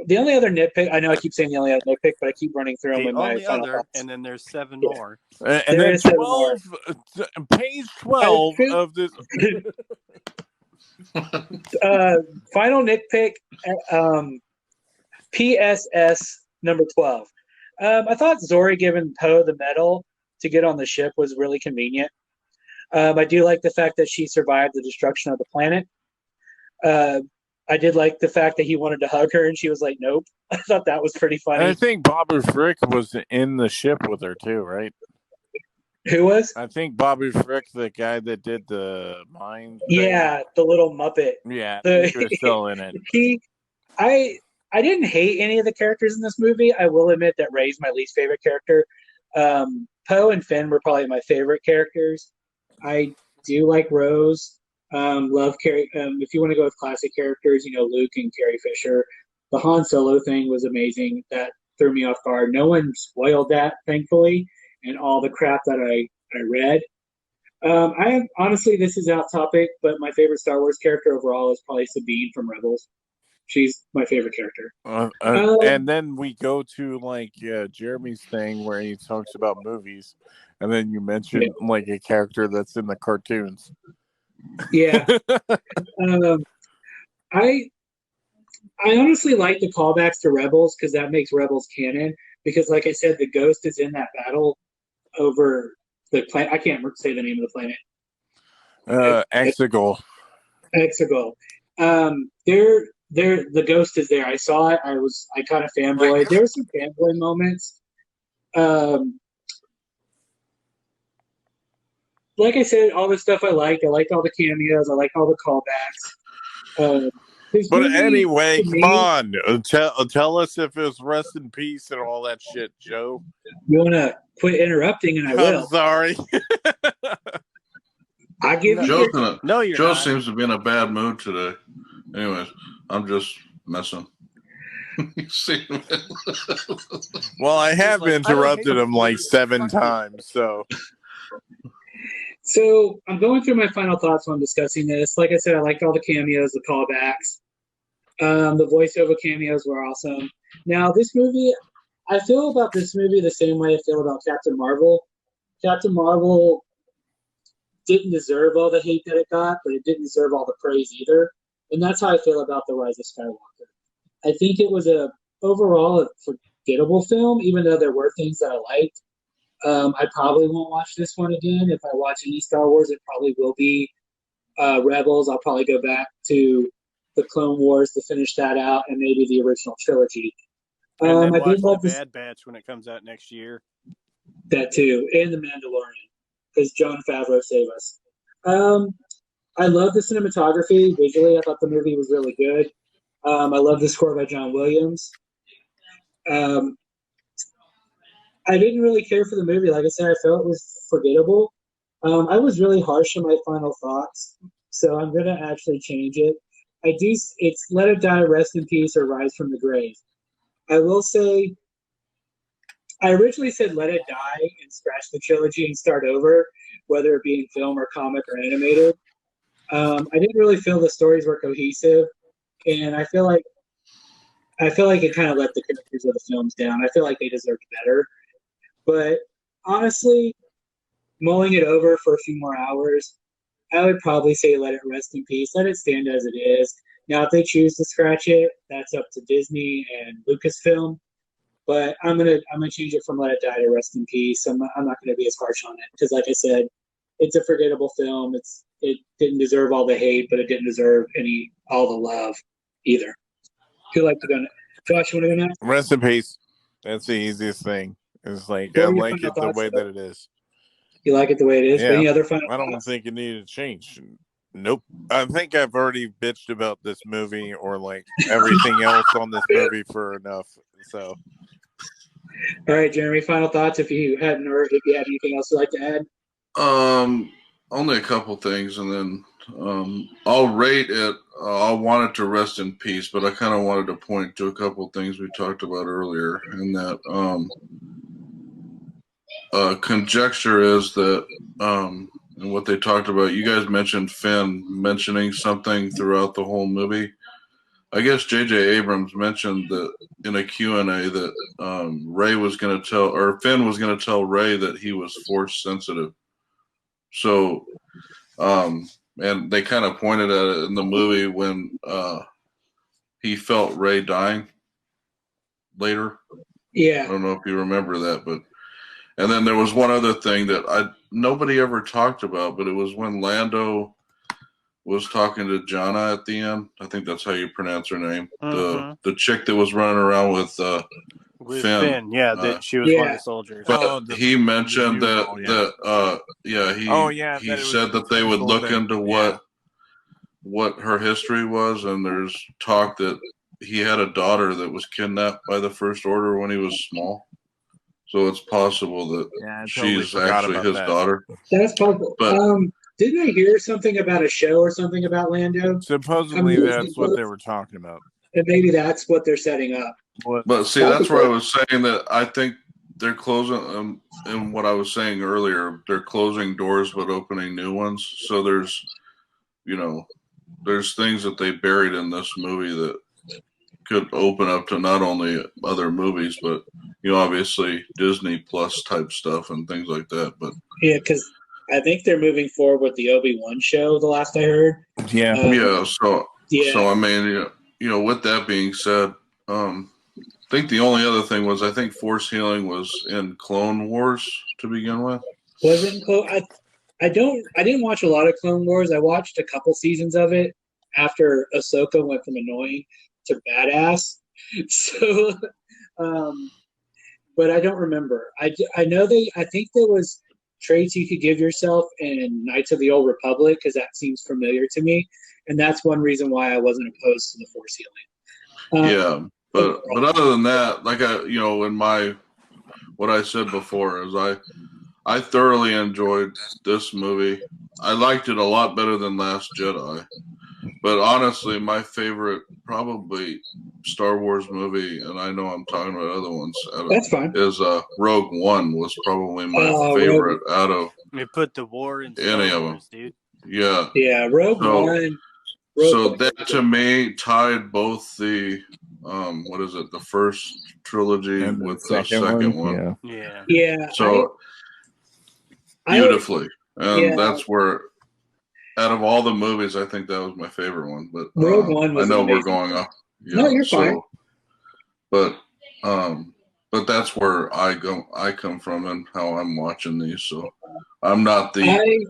The only other nitpick, I know I keep saying the only other nitpick, but I keep running through them in my final thoughts. And then there's 7 more. And then 12, page 12 of this. Final nitpick, PSS number 12. I thought Zori giving Poe the medal to get on the ship was really convenient. I do like the fact that she survived the destruction of the planet. I did like the fact that he wanted to hug her and she was like, nope. I thought that was pretty funny. And I think Babu Frick was in the ship with her too, right? Who was? I think Babu Frick, the guy that did the mine. Yeah, the little Muppet. Yeah, he was still in it. I didn't hate any of the characters in this movie. I will admit that Rey's my least favorite character. Poe and Finn were probably my favorite characters. I do like Rose. Love Carrie. If you want to go with classic characters, Luke and Carrie Fisher. The Han Solo thing was amazing. That threw me off guard. No one spoiled that, thankfully, and all the crap that I read. Honestly, this is out topic, but my favorite Star Wars character overall is probably Sabine from Rebels. She's my favorite character. And then we go to Jeremy's thing where he talks about movies, and then you mentioned a character that's in the cartoons. Yeah. I honestly like the callbacks to Rebels because that makes Rebels canon. Because, like I said, the Ghost is in that battle over the planet. I can't say the name of the planet. Exegol. Exegol. The Ghost is there. I saw it. I kind of fanboyed. There were some fanboy moments. Like I said, all the stuff I liked. I liked all the cameos. I liked all the callbacks. But anyway, come on. Tell us if it's rest in peace and all that shit, Joe. You want to quit interrupting, and I will. I'm sorry. I give you. Joe seems to be in a bad mood today. Anyways, I'm just messing. Well, I have interrupted him 7 times, so. So I'm going through my final thoughts when I'm discussing this. Like I said, I liked all the cameos, the callbacks. The voiceover cameos were awesome. Now, this movie, I feel about this movie the same way I feel about Captain Marvel. Captain Marvel didn't deserve all the hate that it got, but it didn't deserve all the praise either. And that's how I feel about The Rise of Skywalker. I think it was overall a forgettable film, even though there were things that I liked. I probably won't watch this one again. If I watch any Star Wars, it probably will be Rebels. I'll probably go back to the Clone Wars to finish that out, and maybe the original trilogy. And then watch the Bad Batch when it comes out next year. That too, and The Mandalorian, because Jon Favreau saved us. I love the cinematography. Visually, I thought the movie was really good. I love the score by John Williams. I didn't really care for the movie. Like I said, I felt it was forgettable. I was really harsh in my final thoughts, so I'm going to actually change it. It's Let It Die, Rest in Peace, or Rise from the Grave. I will say, I originally said Let It Die and scratch the trilogy and start over, whether it be in film or comic or animated. I didn't really feel the stories were cohesive, and I feel like it kind of let the characters of the films down. I feel like they deserved better. But honestly, mulling it over for a few more hours, I would probably say let it rest in peace. Let it stand as it is. Now, if they choose to scratch it, that's up to Disney and Lucasfilm. But I'm gonna change it from Let It Die to Rest in Peace. I'm not gonna be as harsh on it because, like I said, it's a forgettable film. It didn't deserve all the hate, but it didn't deserve all the love either. Who'd like to go next? Josh, you want to go next? Rest in peace. That's the easiest thing. It's I like it the way that it is. You like it the way it is? Yeah. Any other final I don't thoughts? think it needed to change. Nope. I think I've already bitched about this movie or like everything else on this movie for enough. So, All right, Jeremy. Final thoughts, if you hadn't, or if you had anything else you'd like to add. Only a couple things, and then I'll rate it. I want it to rest in peace, but I kind of wanted to point to a couple things we talked about earlier, and that conjecture is that and what they talked about. You guys mentioned Finn mentioning something throughout the whole movie. I guess J.J. Abrams mentioned that in a Q&A that Ray was going to tell, or Finn was going to tell Ray that he was force sensitive. So, and they kind of pointed at it in the movie when he felt Ray dying later. Yeah. I don't know if you remember that, but and then there was one other thing that nobody ever talked about, but it was when Lando was talking to Jana at the end. I think that's how you pronounce her name. The chick that was running around with Finn. Yeah, that she was one of the soldiers. But he mentioned he said that they would look into what her history was, and there's talk that he had a daughter that was kidnapped by the First Order when he was small. So it's possible that she's actually his daughter. That's possible. But didn't I hear something about a show or something about Lando? Supposedly that's what they were talking about. And maybe that's what they're setting up. But see, that's where I was saying that I think they're closing, and what I was saying earlier, they're closing doors but opening new ones. So there's things that they buried in this movie that could open up to not only other movies, but obviously Disney Plus type stuff and things like that. But yeah, because I think they're moving forward with the Obi-Wan show. The last I heard. So I mean, with that being said, I think the only other thing was I think force healing was in Clone Wars to begin with. Was it in Clone? I didn't watch a lot of Clone Wars. I watched a couple seasons of it after Ahsoka went from annoying to badass. So, but I don't remember. I know I think there was traits you could give yourself in Knights of the Old Republic, because that seems familiar to me, and that's one reason why I wasn't opposed to the force healing. But other than that, like in what I said before is I thoroughly enjoyed this movie. I liked it a lot better than Last Jedi. But honestly, my favorite probably Star Wars movie, and I know I'm talking about other ones. That's fine. Is Rogue One was probably my favorite out of. They put the war in any of them, dude. Yeah. Yeah, Rogue One. That to me tied both the the first trilogy and with the second one. Yeah. So beautifully, and that's where. Out of all the movies, I think that was my favorite one. But Rogue One was I know amazing. we're going off. No, you're fine. But that's where I come from and how I'm watching these. So I'm not the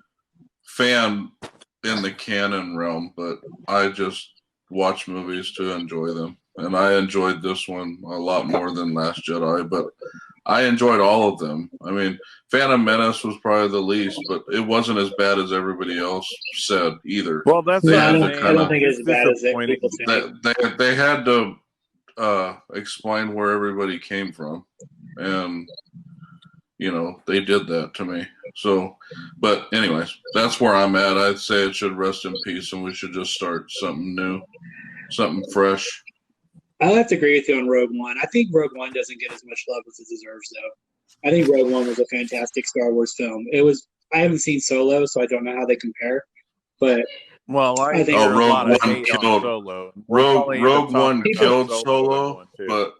fan in the canon realm, but I just watch movies to enjoy them. And I enjoyed this one a lot more than Last Jedi, but I enjoyed all of them. I mean, Phantom Menace was probably the least, but it wasn't as bad as everybody else said either. Well, that's I don't think it's as bad as people say. They had to explain where everybody came from, and they did that to me. So, but anyways, that's where I'm at. I'd say it should rest in peace, and we should just start something new, something fresh. I'll have to agree with you on Rogue One. I think Rogue One doesn't get as much love as it deserves, though. I think Rogue One was a fantastic Star Wars film. I haven't seen Solo, so I don't know how they compare. But I think Rogue One killed Solo. Rogue One killed Solo, but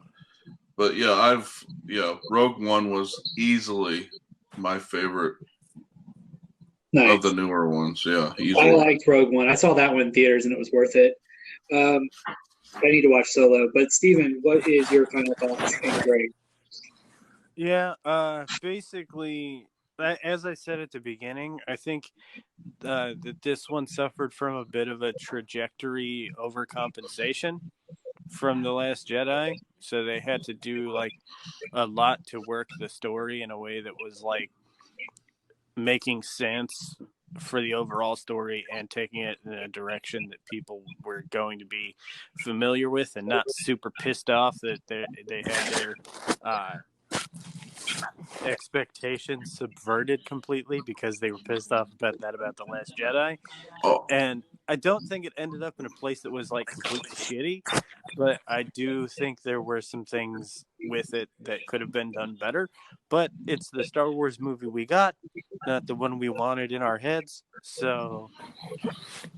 Rogue One was easily my favorite of the newer ones. Yeah, easily. I liked Rogue One. I saw that one in theaters, and it was worth it. I need to watch Solo. But Steven, what is your final thoughts? Great. Yeah, basically, as I said at the beginning, I think that this one suffered from a bit of a trajectory overcompensation from The Last Jedi. So they had to do like a lot to work the story in a way that was like making sense for the overall story and taking it in a direction that people were going to be familiar with and not super pissed off that they had their expectations subverted completely because they were pissed off about The Last Jedi. Oh, And I don't think it ended up in a place that was like completely shitty, but I do think there were some things with it that could have been done better. But it's the Star Wars movie we got, not the one we wanted in our heads. So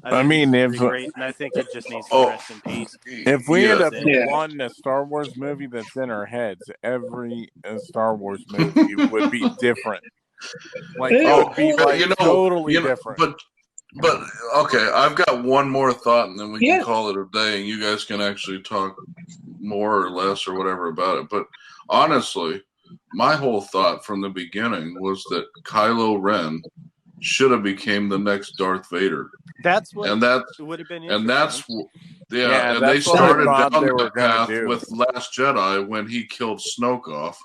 I think it's pretty great, and I think it just needs to rest in peace. If we yeah, end up Yeah. wanting a Star Wars movie that's in our heads, every Star Wars movie would be different. Like it would be like totally different. But okay, I've got one more thought, and then we can call it a day, and you guys can actually talk more or less or whatever about it. But honestly, my whole thought from the beginning was that Kylo Ren should have became the next Darth Vader. That's what it would have been interesting. And they started down that path with Last Jedi when he killed Snoke off,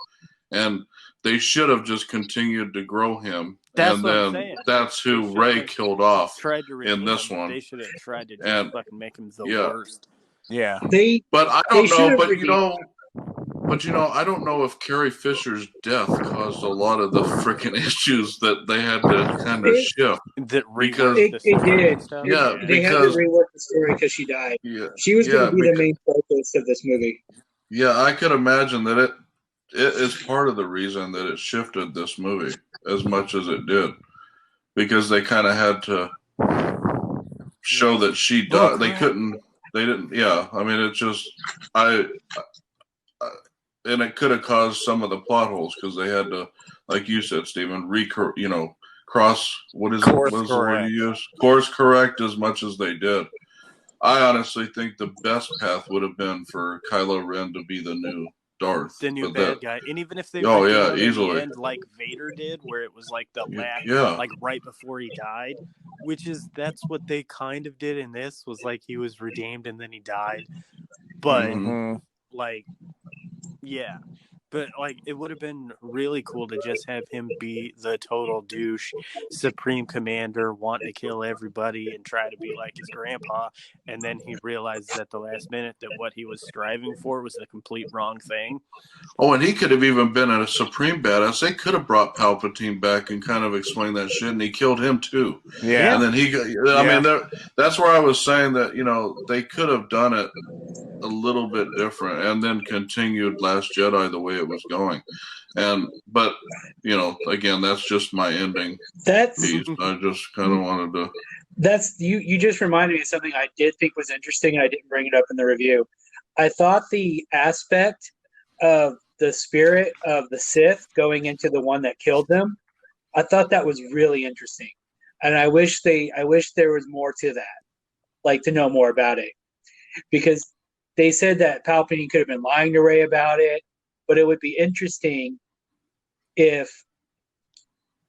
and they should have just continued to grow him. That's and what then I'm saying. That's who Rey killed off in this one. They should have tried to just fucking make him the worst. Yeah. But I don't know. But I don't know if Carrie Fisher's death caused a lot of the freaking issues that they had to kind of shift. Because it did. Yeah, they had to rework the story because she died. Yeah, she was going to be the main focus of this movie. Yeah, I could imagine that it is part of the reason that it shifted this movie as much as it did, because they kind of had to show that she died. They didn't. Yeah, I mean, it's just and it could have caused some of the plot holes because they had to, like you said, Stephen, cross. What is course it? What is the word you use? Course correct as much as they did. I honestly think the best path would have been for Kylo Ren to be the new Darth, the new bad guy. And even if they easily in the end like Vader did, where it was like the last, like right before he died, that's what they kind of did in this, was like he was redeemed and then he died. But but like it would have been really cool to just have him be the total douche, supreme commander, want to kill everybody and try to be like his grandpa, and then he realizes at the last minute that what he was striving for was the complete wrong thing. Oh, and he could have even been a supreme badass. They could have brought Palpatine back and kind of explained that shit, and he killed him too. Yeah, and then I mean, that's where I was saying that they could have done it a little bit different and then continued Last Jedi the way it was going. But again, that's just my ending piece. I just kind of wanted to. That's you just reminded me of something I did think was interesting, and I didn't bring it up in the review. I thought the aspect of the spirit of the Sith going into the one that killed them, I thought that was really interesting. And I wish there was more to that, like to know more about it. Because they said that Palpatine could have been lying to Rey about it, but it would be interesting if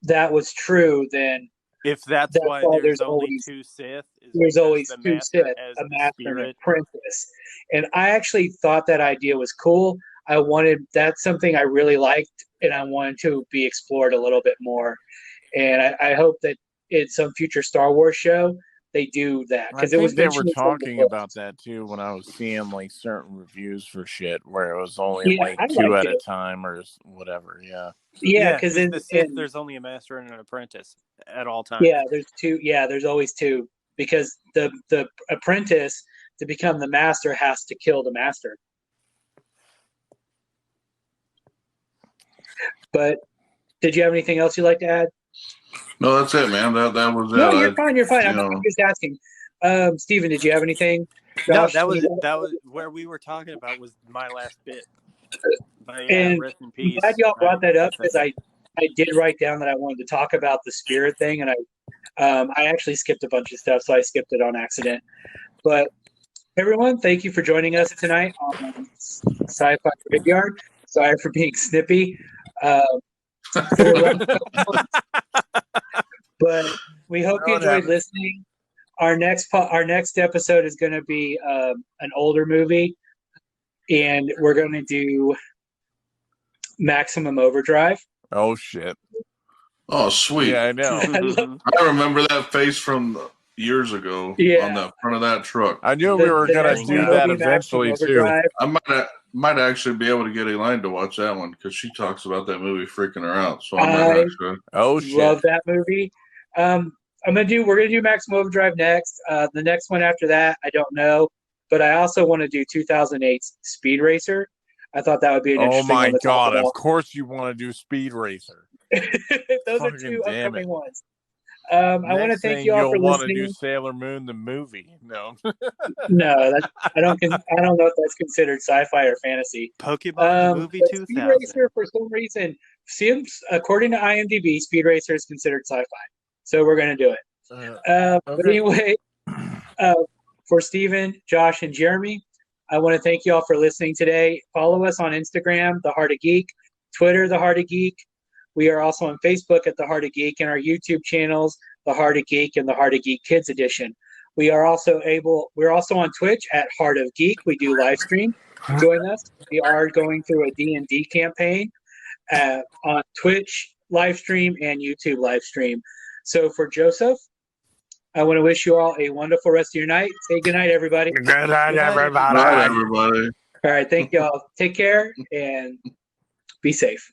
that was true. Then, if that's why there's only two Sith, there's always two Sith, a master and an apprentice. And I actually thought that idea was cool. That's something I really liked, and I wanted to be explored a little bit more. And I hope that in some future Star Wars show, they do that, because it was they were talking about that too when I was seeing like certain reviews for shit where it was only two at a time or whatever. Yeah, because in the Sith, there's only a master and an apprentice at all times. Yeah, there's two. Yeah, there's always two, because the apprentice, to become the master, has to kill the master. But did you have anything else you'd like to add? No, that's it, man. That was it. No, you're fine. You're fine. I'm just asking. Steven, did you have anything? Josh, that was where we were talking about was my last bit. But, and rest in peace. I'm glad y'all brought that up, because I did write down that I wanted to talk about the spirit thing, and I actually skipped a bunch of stuff, so I skipped it on accident. But everyone, thank you for joining us tonight on Sci-Fi Graveyard. Sorry for being snippy. But we hope you enjoyed listening. Our next episode is going to be an older movie, and we're going to do Maximum Overdrive. Oh shit! Oh, sweet. Yeah, I know. I remember that face from years ago on the front of that truck. I knew we were going to do that eventually, too. I might actually be able to get Elaine to watch that one because she talks about that movie freaking her out. So I might actually. Oh, shit. Love that movie. We're gonna do Maximum Overdrive next. The next one after that, I don't know, but I also want to do 2008's Speed Racer. I thought that would be an interesting one to talk about. Of course you want to do Speed Racer. Those are two upcoming ones. I want to thank you all for listening. You'll want to do Sailor Moon the movie. No. No, I don't know if that's considered sci-fi or fantasy. Pokemon the movie 2000. Speed Racer, for some reason, seems, according to IMDb, Speed Racer is considered sci-fi. So we're going to do it. But anyway, for Steven, Josh, and Jeremy, I want to thank you all for listening today. Follow us on Instagram, The Heart of Geek, Twitter, The Heart of Geek. We are also on Facebook at The Heart of Geek, and our YouTube channels, The Heart of Geek and The Heart of Geek Kids Edition. We're also on Twitch at Heart of Geek. We do live stream. Join us. We are going through a D&D campaign on Twitch live stream and YouTube live stream. So for Joseph, I want to wish you all a wonderful rest of your night. Say good night, everybody. Good night, everybody. Good night, everybody. All right, thank you all. Take care and be safe.